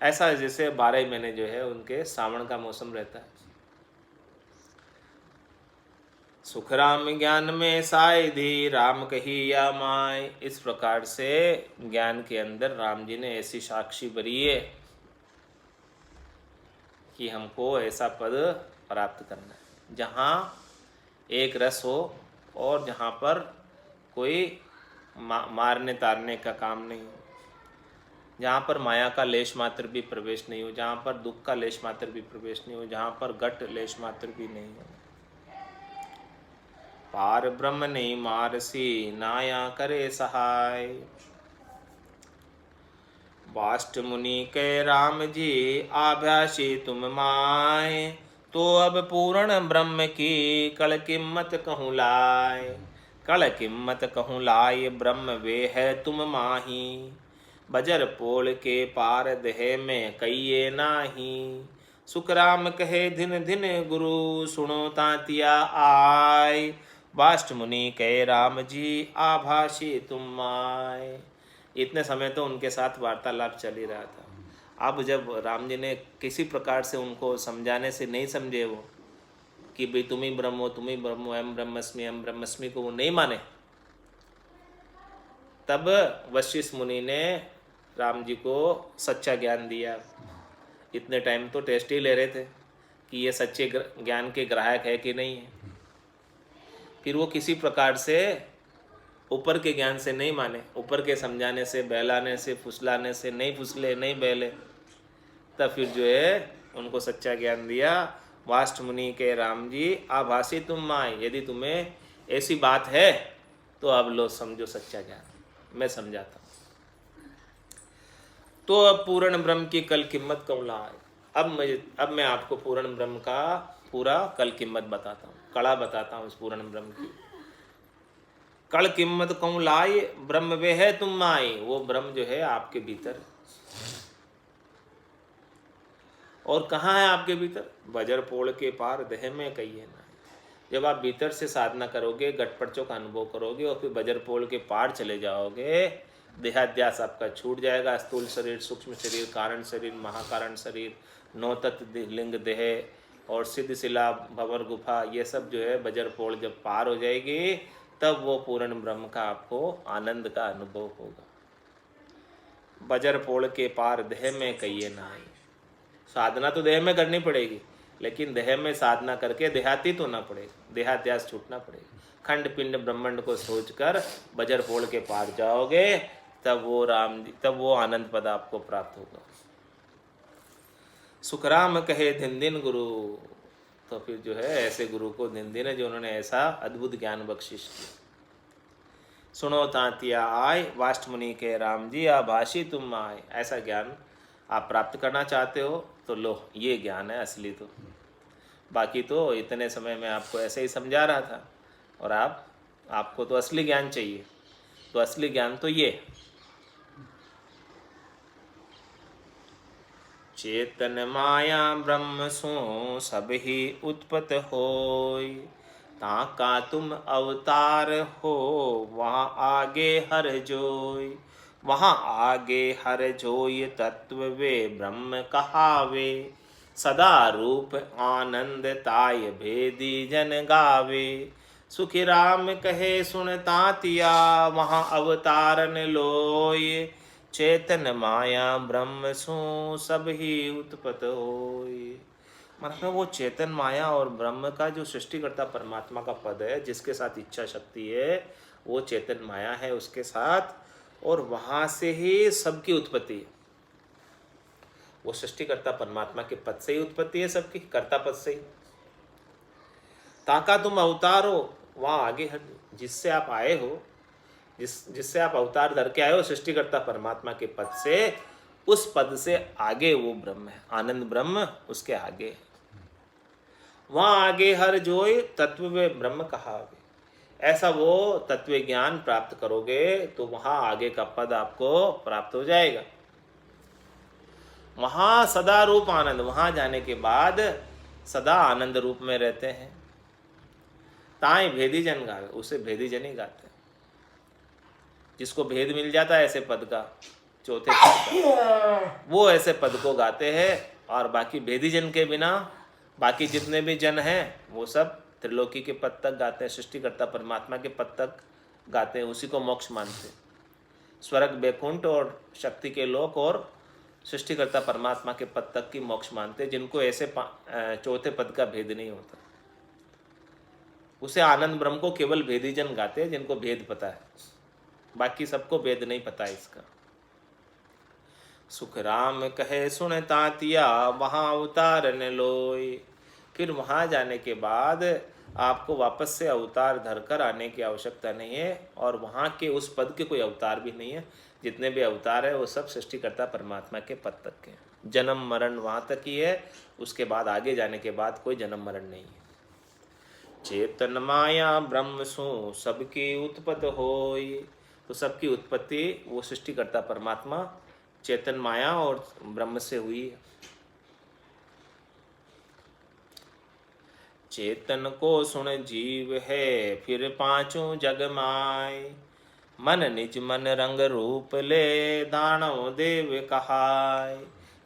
ऐसा जैसे 12 महीने जो है उनके सावण का मौसम रहता है। सुख राम ज्ञान में साय दी, राम कही या माय। इस प्रकार से ज्ञान के अंदर राम जी ने ऐसी साक्षी भरी है कि हमको ऐसा पद प्राप्त करना है जहाँ एक रस हो और जहाँ पर कोई मारने तारने का काम नहीं हो, जहाँ पर माया का लेश मात्र भी प्रवेश नहीं हो, जहाँ पर दुख का लेश मात्र भी प्रवेश नहीं हो, जहाँ पर घट लेश मात्र भी नहीं हो। पार ब्रह्म नहीं मारसी, नाया करे सहाय। वाष्ट मुनि के राम जी, आभ्यासी तुम माय। तो अब पूर्ण ब्रह्म की, कल किम्मत कहूँ लाय। कल किम्मत कहूँ लाय, ब्रह्म वे है तुम माही। बजर पोल के पार देह में कहिए नाही। सुख राम कहे धिन धिन गुरु, सुनो तांतिया आय। वाष्ट मुनि कहे राम जी, आभाषी तुम आए। इतने समय तो उनके साथ वार्तालाप चल ही रहा था। अब जब राम जी ने किसी प्रकार से उनको समझाने से नहीं समझे वो, कि भाई तुम ही ब्रह्म हो, तुम ही ब्रह्म हो, एम ब्रह्मस्मि को वो नहीं माने, तब वशिष्ठ मुनि ने राम जी को सच्चा ज्ञान दिया। इतने टाइम तो टेस्ट ही ले रहे थे कि ये सच्चे ज्ञान के ग्राहक है कि नहीं है। फिर वो किसी प्रकार से ऊपर के ज्ञान से नहीं माने, ऊपर के समझाने से, बहलाने से, फुसलाने से नहीं फुसले, नहीं बहले। तब फिर जो है उनको सच्चा ज्ञान दिया। वाष्ट मुनि के राम जी, आभासी तुम माए, यदि तुम्हें ऐसी बात है तो अब लो समझो सच्चा ज्ञान, मैं समझाता हूँ। तो अब पूर्ण ब्रह्म की कल कीमत कौन लाए। अब मैं आपको पूर्ण ब्रह्म का पूरा कल कीमत बताता हूँ, कड़ा बताता हूँ इस पूर्ण ब्रह्म की। कल कीमत कौन लाए, ब्रह्म वे है तुम माए। वो ब्रह्म जो है आपके भीतर, और कहाँ है आपके भीतर, बजर पोड़ के पार देह में कही है ना। जब आप भीतर से साधना करोगे, गटपटचों का अनुभव करोगे और फिर बजर पोड़ के पार चले जाओगे, देहाध्यास आपका छूट जाएगा। स्थूल शरीर, सूक्ष्म शरीर, कारण शरीर, महाकारण शरीर, नौ तत्व लिंग देह और सिद्ध शिला भंवर गुफा, ये सब जो है बजर पोड़ जब पार हो जाएगी, तब वो पूर्ण ब्रह्म का आपको आनंद का अनुभव होगा। बजर पोड़ के पार देह में कहिए नाई। साधना तो देह में करनी पड़ेगी, लेकिन देह में साधना करके देहातीत होना पड़ेगा, देहाध्यास छूटना पड़ेगा। खंड पिंड ब्रह्मांड को सोचकर बजर पोड़ के पार जाओगे, तब वो आनंद पद आपको प्राप्त होगा। सुखराम कहे दिन दिन गुरु, तो फिर जो है ऐसे गुरु को दिन दिन है जो उन्होंने ऐसा अद्भुत ज्ञान बख्शिश किया। सुनो तांतिया आय, वाष्ट मुनि के राम जी, आभाषी तुम आए। ऐसा ज्ञान आप प्राप्त करना चाहते हो तो लो, ये ज्ञान है असली। तो बाकी तो इतने समय में आपको ऐसे ही समझा रहा था, और आपको तो असली ज्ञान चाहिए। तो असली ज्ञान तो ये, चेतन माया ब्रह्म सो सब ही उत्पत होय, ताका तुम अवतार हो वहाँ आगे हर जोय। वहाँ आगे हर जोय तत्व वे ब्रह्म कहावे, सदा रूप आनंद ताय भेदी जन गावे। सुखी राम कहे सुन तातिया, वहाँ अवतारन लोय, चेतन माया ब्रह्म सो सब ही उत्पत होय। मतलब वो चेतन माया और ब्रह्म का जो सृष्टिकर्ता परमात्मा का पद है, जिसके साथ इच्छा शक्ति है, वो चेतन माया है उसके साथ, और वहाँ से ही सबकी उत्पत्ति है। वो सृष्टिकर्ता परमात्मा के पद से ही उत्पत्ति है सबकी, कर्ता पद से ही। ताका तुम अवतार हो वहाँ आगे हट, जिससे आप आए हो, जिससे आप अवतार धर के आए हो, सृष्टिकर्ता परमात्मा के पद से, उस पद से आगे वो ब्रह्म है, आनंद ब्रह्म उसके आगे। वहाँ आगे हर जोय तत्व में ब्रह्म कहावे। ऐसा वो तत्व ज्ञान प्राप्त करोगे तो वहाँ आगे का पद आपको प्राप्त हो जाएगा। वहाँ सदा रूप आनंद, वहाँ जाने के बाद सदा आनंद रूप में रहते हैं। ताई भेदी जन गावे, उसे भेदी जन ही गाते हैं। जिसको भेद मिल जाता है ऐसे पद का, चौथे पद का, वो ऐसे पद को गाते हैं। और बाकी भेदी जन के बिना बाकी जितने भी जन हैं वो सब त्रिलोकी के पद तक गाते हैं, सृष्टिकर्ता परमात्मा के पद तक गाते हैं, उसी को मोक्ष मानते हैं। स्वर्ग वैकुंठ और शक्ति के लोक और सृष्टिकर्ता परमात्मा के पद तक की मोक्ष मानते हैं, जिनको ऐसे चौथे पद का भेद नहीं होता। उसे आनंद ब्रह्म को केवल भेदी जन गाते हैं जिनको भेद पता है, बाकी सबको भेद नहीं पता है इसका। सुख राम कहे सुन तातिया, वहाँ अवतार न लोय। फिर वहाँ जाने के बाद आपको वापस से अवतार धरकर आने की आवश्यकता नहीं है, और वहाँ के उस पद के कोई अवतार भी नहीं है। जितने भी अवतार है वो सब सृष्टिकर्ता परमात्मा के पद तक के, जन्म मरण वहाँ तक ही है, उसके बाद आगे जाने के बाद कोई जन्म मरण नहीं है। चेतन माया ब्रह्म सो सबकी उत्पत्ति होय, तो सबकी उत्पत्ति वो सृष्टिकर्ता परमात्मा चेतन माया और ब्रह्म से हुई है। चेतन को सुन जीव है फिर पांचों जग माय। मन निज मन रंग रूप ले दानव देव कहाय।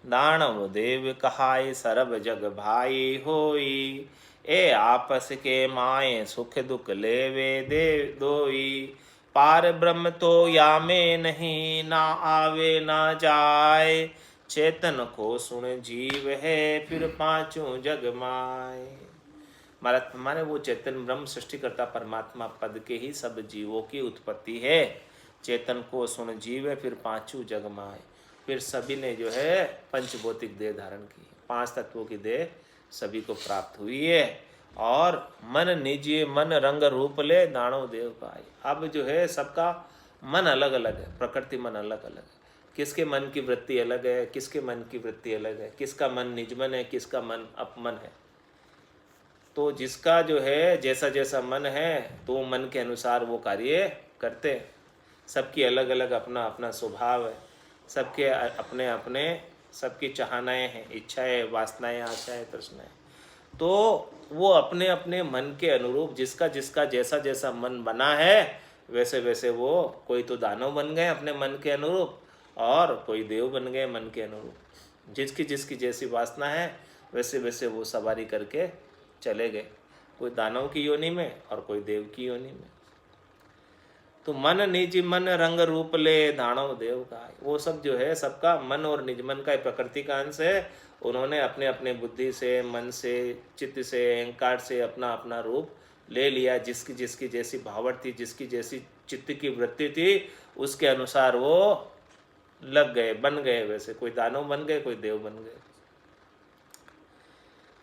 दानव देव कहाय सरब जग भाई होई। ए आपस के माए सुख दुख लेवे दे दोई। पार ब्रह्म तो या में नहीं ना आवे ना जाए। चेतन को सुन जीव है फिर पांचों जग माय। माने वो चेतन ब्रह्म सृष्टिकर्ता परमात्मा पद के ही सब जीवों की उत्पत्ति है। चेतन को सुन जीव है फिर पांचों जग माय। फिर सभी ने जो है पंचभौतिक देह धारण की, 5 तत्वों की देह सभी को प्राप्त हुई है। और मन निज मन रंग रूप ले दानव देव पाए। अब जो है सबका मन अलग अलग है, प्रकृति मन अलग अलग है। किसके मन की वृत्ति अलग है, किसके मन की वृत्ति अलग है, किसका मन निजमन है, किसका मन अपमन है। तो जिसका जो है जैसा जैसा मन है तो मन के अनुसार वो कार्य करते हैं। सबकी अलग अलग अपना अपना स्वभाव है, सबके अपने अपने सबकी चाहनाएं हैं, इच्छाएं, वासनाएं, आशाएं, तृष्णाएं। तो वो अपने अपने मन के अनुरूप जिसका जिसका जैसा जैसा मन बना है वैसे वैसे वो, कोई तो दानव बन गए अपने मन के अनुरूप और कोई देव बन गए मन के अनुरूप। जिसकी जिसकी जैसी वासना है वैसे वैसे वो सवारी करके चले गए, कोई दानव की योनि में और कोई देव की योनि में। तो मन निज मन रंग रूप ले दानव देव का, वो सब जो है सबका मन और निज मन का प्रकृति का अंश है। उन्होंने अपने अपने बुद्धि से, मन से, चित्त से, अहंकार से अपना अपना रूप ले लिया। जिसकी जिसकी जैसी भावट थी, जिसकी जैसी चित्त की वृत्ति थी, उसके अनुसार वो लग गए, बन गए। वैसे कोई दानव बन गए, कोई देव बन गए।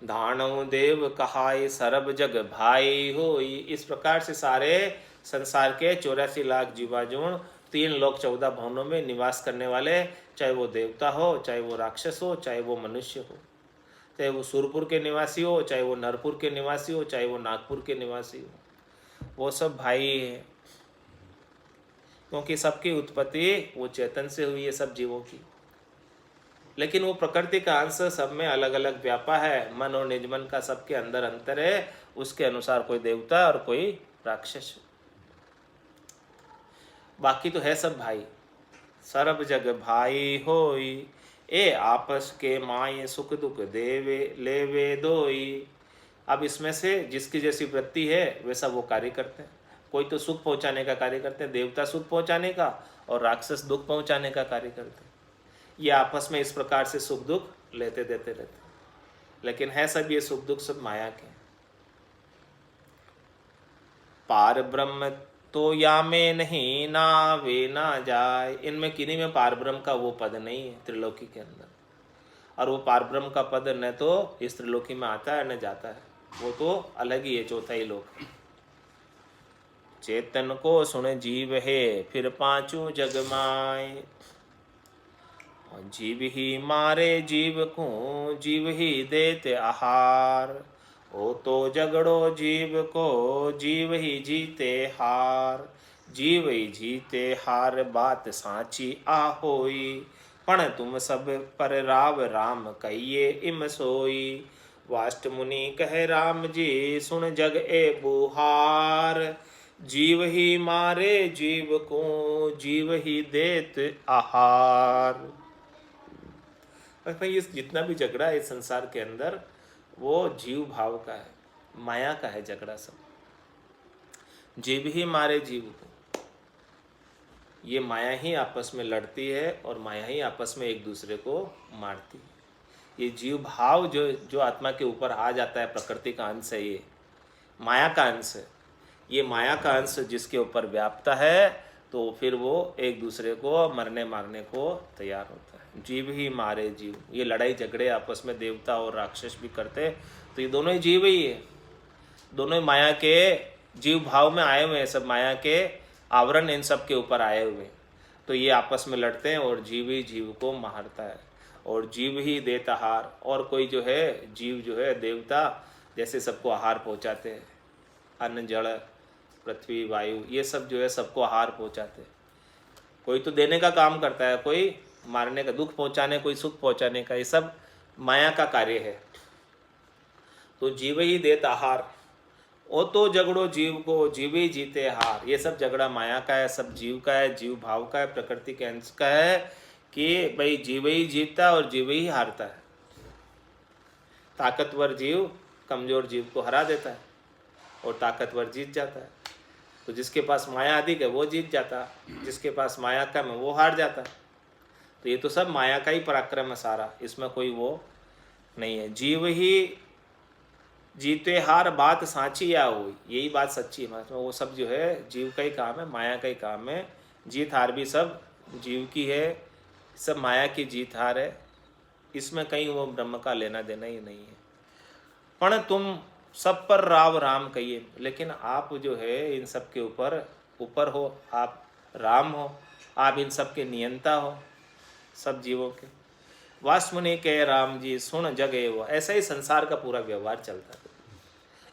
दानव देव कहाय सरब जग भाई होई। इस प्रकार से सारे संसार के 84 लाख जीवाजूण 3 लोक 14 भवनों में निवास करने वाले, चाहे वो देवता हो, चाहे वो राक्षस हो, चाहे वो मनुष्य हो, चाहे वो सूरपुर के निवासी हो, चाहे वो नरपुर के निवासी हो, चाहे वो नागपुर के निवासी हो, वो सब भाई हैं। क्योंकि सबकी उत्पत्ति वो चेतन से हुई है, सब जीवों की। लेकिन वो प्रकृति का अंश सब में अलग अलग व्यापा है। मन और निजमन का सबके अंदर अंतर है। उसके अनुसार कोई देवता और कोई राक्षस। बाकी तो है सब भाई। सरब जग भाई होई। ए आपस के माए सुख दुख देवे लेवे दोई। अब इसमें से जिसकी जैसी वृत्ति है वैसा वो कार्य करते हैं। कोई तो सुख पहुंचाने का कार्य करते हैं, देवता सुख पहुंचाने का, और राक्षस दुख पहुंचाने का कार्य करते हैं। ये आपस में इस प्रकार से सुख दुख लेते देते रहते। लेकिन है सब ये सुख दुख सब माया के। पार ब्रह्म तो या में नहीं ना वे ना जाए। इनमें किन्हीं में पार ब्रह्म का वो पद नहीं है त्रिलोकी के अंदर। और वो पार ब्रह्म का पद न तो इस त्रिलोकी में आता है न जाता है, वो तो अलग ही है, चौथा ही लोक है। चेतन को सुन जीव है फिर पांचों जग माय। जीव ही मारे जीव को जीव ही देते आहार। ओ तो झगड़ो जीव को जीव ही जीते हार। जीव ही जीते हार बात साची आ होई। पण तुम सब पर राव राम कहिए इम सोई। वाष्ट मुनि कहे राम जी सुन जग ए बुहार। जीव ही मारे जीव को जीव ही देत आहार। भाई ये जितना भी झगड़ा है इस संसार के अंदर वो जीव भाव का है, माया का है झगड़ा सब। जीव ही मारे जीव को, ये माया ही आपस में लड़ती है और माया ही आपस में एक दूसरे को मारती है। ये जीव भाव जो आत्मा के ऊपर आ जाता है, प्रकृति का अंश है, ये माया का अंश है। ये माया का अंश जिसके ऊपर व्याप्ता है तो फिर वो एक दूसरे को मरने मारने को तैयार होता है। जीव ही मारे जीव, ये लड़ाई झगड़े आपस में देवता और राक्षस भी करते, तो ये दोनों ही जीव ही है। दोनों ही माया के जीव भाव में आए हुए हैं, सब माया के आवरण इन सब के ऊपर आए हुए हैं। तो ये आपस में लड़ते हैं और जीव ही जीव को मारता है और जीव ही देता आहार। और कोई जो है जीव जो है देवता जैसे सबको आहार पहुंचाते हैं, अन्न जल पृथ्वी वायु ये सब जो है सबको आहार पहुंचाते हैं। कोई तो देने का काम करता है, कोई मारने का, दुख पहुंचाने, कोई सुख पहुंचाने का, ये सब माया का कार्य है। तो जीव ही देत आहार। वो तो झगड़ो जीव को, जीव ही जीते हार। ये सब झगड़ा माया का है, सब जीव का है, जीव भाव का है, प्रकृति के अंश का है कि भाई जीव ही जीतता है और जीव ही हारता है। ताकतवर जीव कमजोर जीव को हरा देता है और ताकतवर जीत जाता है। तो जिसके पास माया अधिक है वो जीत जाता है, जिसके पास माया कम है वो हार जाता है। तो ये तो सब माया का ही पराक्रम है सारा, इसमें कोई वो नहीं है। जीव ही जीते हार बात सांची या हुई, यही बात सच्ची है। वो सब जो है जीव का ही काम है, माया का ही काम है। जीत हार भी सब जीव की है, सब माया की जीत हार है, इसमें कहीं वो ब्रह्म का लेना देना ही नहीं है। पण तुम सब पर राव राम कहिए, लेकिन आप जो है इन सब के ऊपर हो, आप राम हो, आप इन सब के नियंता हो, सब जीवों के। वाष्मुनि कहे राम जी सुन जगे वो, ऐसा ही संसार का पूरा व्यवहार चलता है।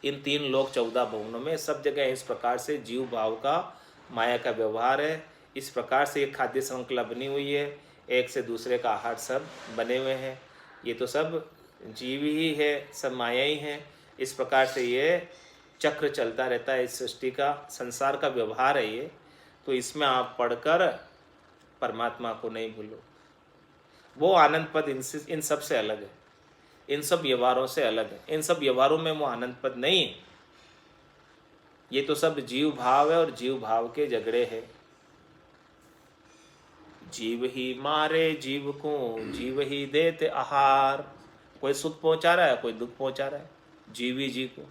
इन 3 लोक 14 भुवनों में सब जगह इस प्रकार से जीव भाव का माया का व्यवहार है। इस प्रकार से एक खाद्य श्रृंखला बनी हुई है, एक से दूसरे का आहार सब बने हुए हैं। ये तो सब जीव ही है, सब माया ही है। इस प्रकार से ये चक्र चलता रहता है, इस सृष्टि का संसार का व्यवहार है ये। तो इसमें आप पढ़कर परमात्मा को नहीं भूलो। वो आनंद पद इन सब से अलग है, इन सब व्यवहारों से अलग है। इन सब व्यवहारों में वो आनंद पद नहीं है। ये तो सब जीव भाव है और जीव भाव के झगड़े हैं। जीव ही मारे जीव को, जीव ही देते आहार। कोई सुख पहुंचा रहा है, कोई दुख पहुंचा रहा है, जीव ही जी को।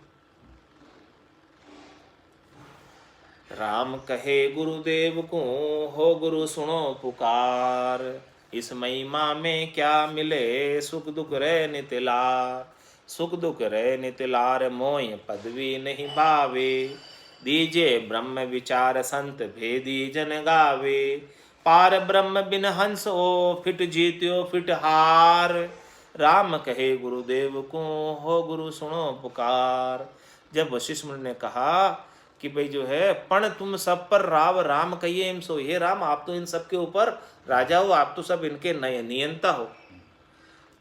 राम कहे गुरुदेव को, हो गुरु सुनो पुकार। इस महिमा में क्या मिले, सुख दुख रे नितिलार। सुख दुख रे नितिलार, मोय पदवी नहीं भावे। दीजे ब्रह्म विचार संत भेदी जन गावे। पार ब्रह्म बिन हंस हो, फिट जीत्यो फिट हार। राम कहे गुरुदेव को, हो गुरु सुनो पुकार। जब वशिष्ठ मुनि ने कहा कि भाई जो है पण तुम सब पर राव राम कहिए एम सो, हे राम आप तो इन सब के ऊपर राजा हो, आप तो सब इनके नियंता हो।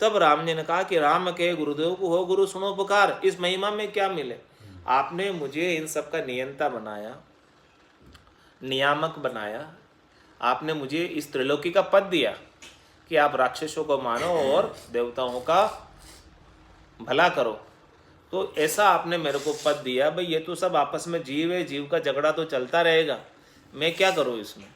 तब राम जी ने कहा कि राम के गुरुदेव को, हो गुरु सुनो पुकार। इस महिमा में क्या मिले, आपने मुझे इन सब का नियंता बनाया, नियामक बनाया। आपने मुझे इस त्रिलोकी का पद दिया कि आप राक्षसों को मानो और देवताओं का भला करो। तो ऐसा आपने मेरे को पद दिया। भाई ये तो सब आपस में जीव है, जीव का झगड़ा तो चलता रहेगा, मैं क्या करूँ इसमें।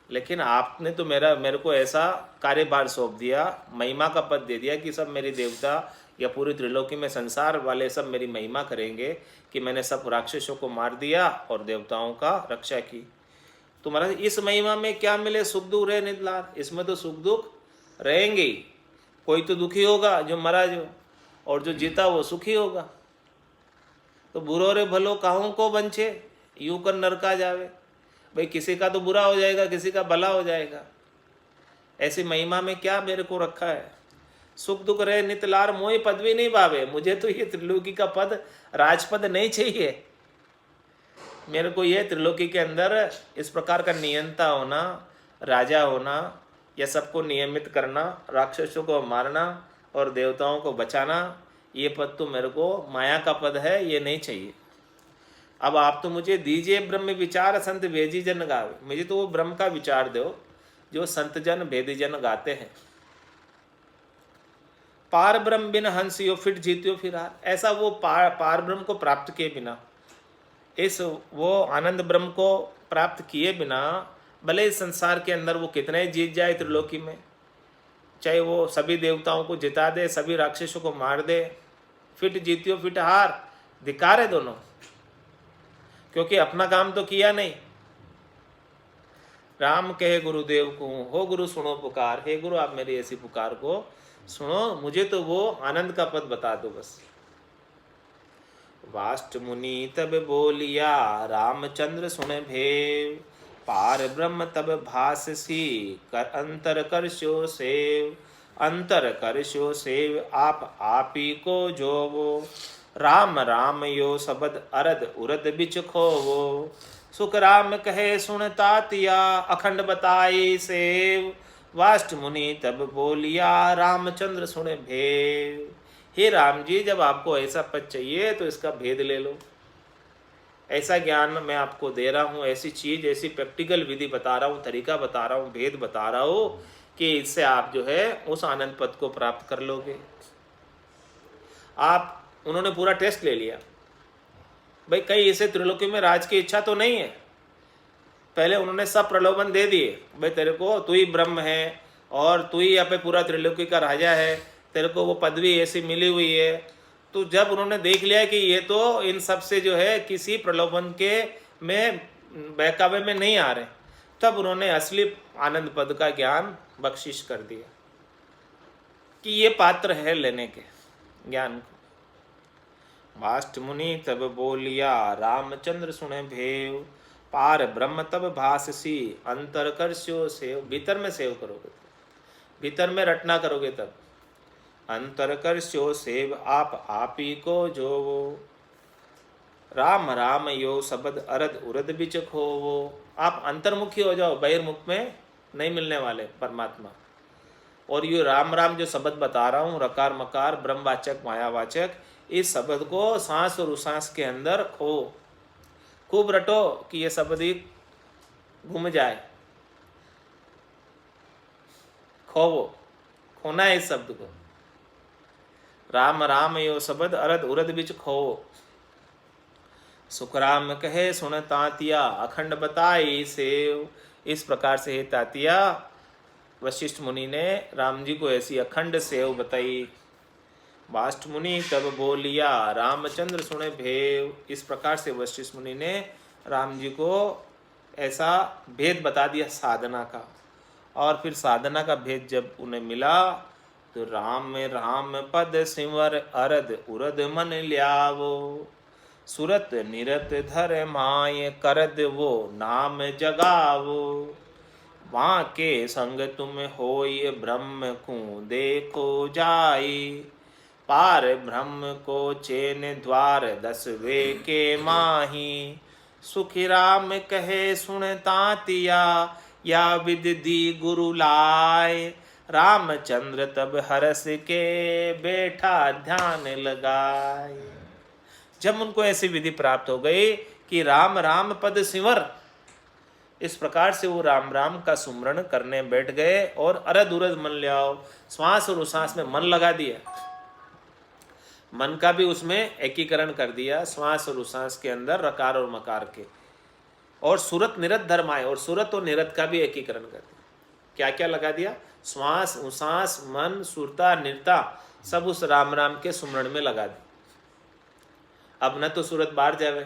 लेकिन आपने तो मेरे को ऐसा कार्यभार सौंप दिया, महिमा का पद दे दिया कि सब मेरी देवता या पूरी त्रिलोकी में संसार वाले सब मेरी महिमा करेंगे कि मैंने सब राक्षसों को मार दिया और देवताओं का रक्षा की। तो महाराज इस महिमा में क्या मिले, सुख दुख रहे नितलार। इसमें तो सुख दुख रहेंगे ही। कोई तो दुखी होगा जो मरा जो, और जो जीता वो सुखी होगा। तो बुरो रे भलो काहू को बंचे, यूं कर नरका जावे। भाई किसी का तो बुरा हो जाएगा, किसी का भला हो जाएगा। ऐसी महिमा में क्या मेरे को रखा है। सुख दुख रहे नितलार, मोह पदवी नहीं भावे। मुझे तो ये त्रिलोकी का पद, राजपद नहीं चाहिए। मेरे को ये त्रिलोकी के अंदर इस प्रकार का नियंता होना, राजा होना, या सबको नियमित करना, राक्षसों को मारना और देवताओं को बचाना, ये पद तो मेरे को माया का पद है, ये नहीं चाहिए। अब आप तो मुझे दीजिए ब्रह्म विचार संत भेदी जन गावे। मुझे तो वो ब्रह्म का विचार दो जो संत जन भेदी जन गाते हैं। पार ब्रह्म बिन हंसियो फिट जीतियो फिर हार। ऐसा वो पार ब्रह्म को प्राप्त किए बिना, इस वो आनंद ब्रह्म को प्राप्त किए बिना, भले इस संसार के अंदर वो कितने जीत जाए त्रिलोकी में, चाहे वो सभी देवताओं को जिता दे, सभी राक्षसों को मार दे, फिट जीतियो फिट हार, धिक्कार है दोनों। क्योंकि अपना काम तो किया नहीं। राम कहे गुरुदेव को, हो गुरु सुनो पुकार। हे गुरु आप मेरी ऐसी पुकार को सुनो, मुझे तो वो आनंद का पद बता दो बस। वाष्ट मुनि तब बोलिया, रामचंद्र सुन भेव। पार ब्रह्म तब भाससी, कर अंतर करशो सेव। अंतर करशो सेव आप ही को जोवो। राम राम यो शब्द अरद उरद बिच खोवो। सुख राम कहे सुन तातिया, अखंड बताई सेव। वाष्ट मुनि तब बोलिया, रामचंद्र सुन भेव। हे राम जी, जब आपको ऐसा पद चाहिए तो इसका भेद ले लो, ऐसा ज्ञान मैं आपको दे रहा हूँ, ऐसी चीज़, ऐसी प्रैक्टिकल विधि बता रहा हूँ, तरीका बता रहा हूँ, भेद बता रहा हूँ कि इससे आप जो है उस आनंद पद को प्राप्त कर लोगे। उन्होंने पूरा टेस्ट ले लिया, भाई कहीं इसे त्रिलोकी में राज की इच्छा तो नहीं है। पहले उन्होंने सब प्रलोभन दे दिए, भाई तेरे को तू ही ब्रह्म है और तू ही यहाँ पे पूरा त्रिलोकी का राजा है, तेरे को वो पदवी ऐसी मिली हुई है। तो जब उन्होंने देख लिया कि ये तो इन सब से जो है किसी प्रलोभन के में बहकावे में नहीं आ रहे, तब उन्होंने असली आनंद पद का ज्ञान बख्शिश कर दिया कि ये पात्र है लेने के ज्ञान को। वाष्ट मुनि तब बोलिया, रामचंद्र सुने भेव, पार ब्रह्म तब भाससी, अंतर कर स्यो सेव। भीतर में सेव करोगे, भीतर में रटना करोगे तब। अंतर कर स्यो सेव आप ही को जो वो, राम राम यो शब्द अरद उरद बिच खोवो। आप अंतर्मुखी हो जाओ, बहिर्मुख में नहीं मिलने वाले परमात्मा। और ये राम राम जो शब्द बता रहा हूँ, रकार मकार ब्रह्मवाचक मायावाचक, इस शब्द को सांस और उसांस के अंदर खो, खूब रटो कि ये शब्द ही घूम जाए। खोवो, खोना है इस शब्द को। राम राम यो शब्द अरद उरद बिच खोवो। सुखराम कहे सुन तातिया, अखंड बताई सेव। इस प्रकार से हे तातिया, वशिष्ठ मुनि ने राम जी को ऐसी अखंड सेव बताई। वाष्ट मुनि तब बोलिया, रामचंद्र सुने भेव। इस प्रकार से वशिष्ठ मुनि ने राम जी को ऐसा भेद बता दिया साधना का। और फिर साधना का भेद जब उन्हें मिला तो राम राम पद सिंवर अरद उरद मन ल्यावो, सुरत निरत धर माय करद वो नाम जगावो। वहाँ के संग तुम होय ब्रह्म को देखो जाई, पार ब्रह्म को चैन द्वार 10वें के माही। सुखी राम कहे सुन तातिया, या विद दी गुरु लाए। रामचंद्र तब हरस के बैठा ध्यान लगाए। जब उनको ऐसी विधि प्राप्त हो गई कि राम राम पद सिंवर, इस प्रकार से वो राम राम का सुमरण करने बैठ गए और अरद उरद मन ले आओ, श्वास और उश्वास में मन लगा दिया, मन का भी उसमें एकीकरण कर दिया, श्वास और उश्वास के अंदर रकार और मकार के, और सुरत निरत धर्म आए, और सुरत और निरत का भी एकीकरण कर दिया। क्या क्या लगा दिया? श्वास उश्वास मन सुरता निरता सब उस राम राम के सुमरण में लगा दी। अब न तो सुरत बाहर जावे,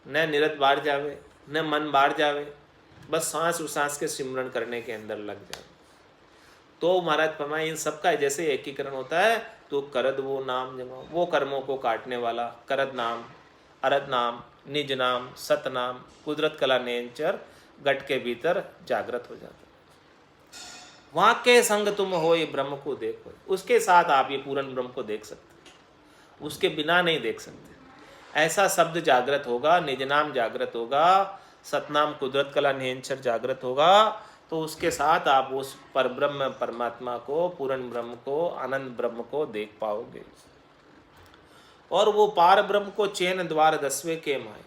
न निरत बाहर जावे, न मन बाहर जावे, बस सांस उश्वास के सिमरण करने के अंदर लग जाए। तो महाराज फरमाए इन सबका जैसे एकीकरण होता है तो करद वो नाम जमाओ, वो कर्मों को काटने वाला करद नाम, अरद नाम, निज नाम, सत नाम, कुदरत कला नेंचर गट के भीतर जागृत हो जाता है। वहाँ के संग तुम हो ये ब्रह्म को देखो, उसके साथ आप ये पूर्ण ब्रह्म को देख सकते, उसके बिना नहीं देख सकते। ऐसा शब्द जागृत होगा, निज नाम जागृत होगा, सतनाम कुदरत कला निहंचर जागृत होगा, तो उसके साथ आप उस परब्रह्म परमात्मा को, पूर्ण ब्रह्म को, आनंद ब्रह्म को देख पाओगे। और वो पार ब्रह्म को चैन द्वार 10वें के माए,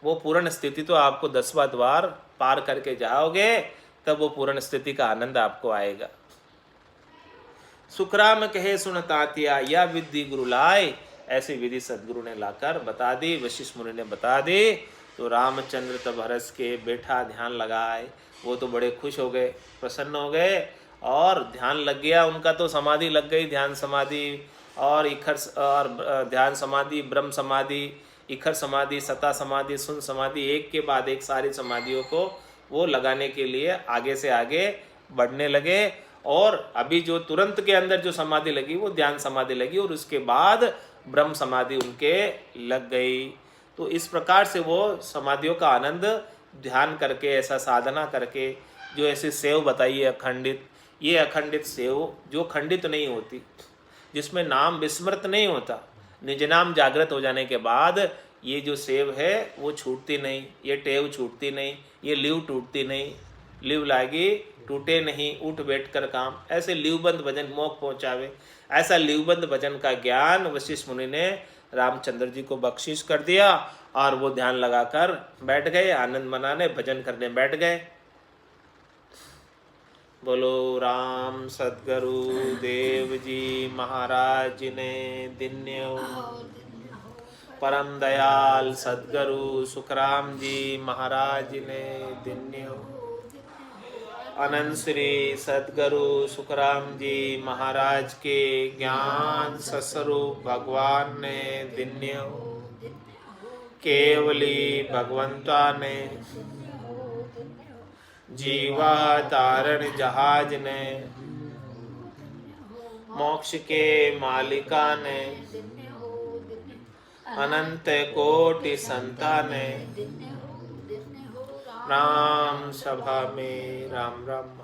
वो पूर्ण स्थिति तो आपको 10वां द्वार पार करके जाओगे, तब वो पूर्ण स्थिति का आनंद आपको आएगा। सुखराम कहे सुन तातिया, या विधि गुरु लाए, ऐसी विधि सदगुरु ने लाकर बता दी, वशिष्ठ मुनि ने बता दी। तो रामचंद्र तब हरस के बैठा ध्यान लगाए। वो तो बड़े खुश हो गए, प्रसन्न हो गए, और ध्यान लग गया उनका, तो समाधि लग गई, ध्यान समाधि और इखर और ध्यान समाधि, ब्रह्म समाधि, इखर समाधि, सता समाधि, सुन समाधि, एक के बाद एक सारी समाधियों को वो लगाने के लिए आगे से आगे बढ़ने लगे। और अभी जो तुरंत के अंदर जो समाधि लगी वो ध्यान समाधि लगी, और उसके बाद ब्रह्म समाधि उनके लग गई। तो इस प्रकार से वो समाधियों का आनंद ध्यान करके, ऐसा साधना करके, जो ऐसी सेव बताई है अखंडित, ये अखंडित सेव जो खंडित नहीं होती, जिसमें नाम विस्मृत नहीं होता, निज नाम जागृत हो जाने के बाद ये जो सेव है वो छूटती नहीं, ये टेव छूटती नहीं, ये लीव टूटती नहीं, लिव लागी टूटे नहीं, उठ बैठ कर काम, ऐसे लिवबंद भजन मोक्ष पहुंचावे। ऐसा लिवबंद भजन का ज्ञान वशिष्ठ मुनि ने रामचंद्र जी को बख्शिश कर दिया और वो ध्यान लगाकर बैठ गए, आनंद मनाने भजन करने बैठ गए। बोलो राम सद्गुरु देव जी महाराज ने दिन्य परम दयाल सद्गुरु सुखराम जी महाराज ने दिन्य अनंत श्री सद्गुरु सुखराम जी महाराज के ज्ञान सस्वरूप भगवान ने दिन्य केवली भगवंता ने जीवा तारण जहाज ने मोक्ष के मालिका ने अनंत कोटि संताने राम सभा में राम राम।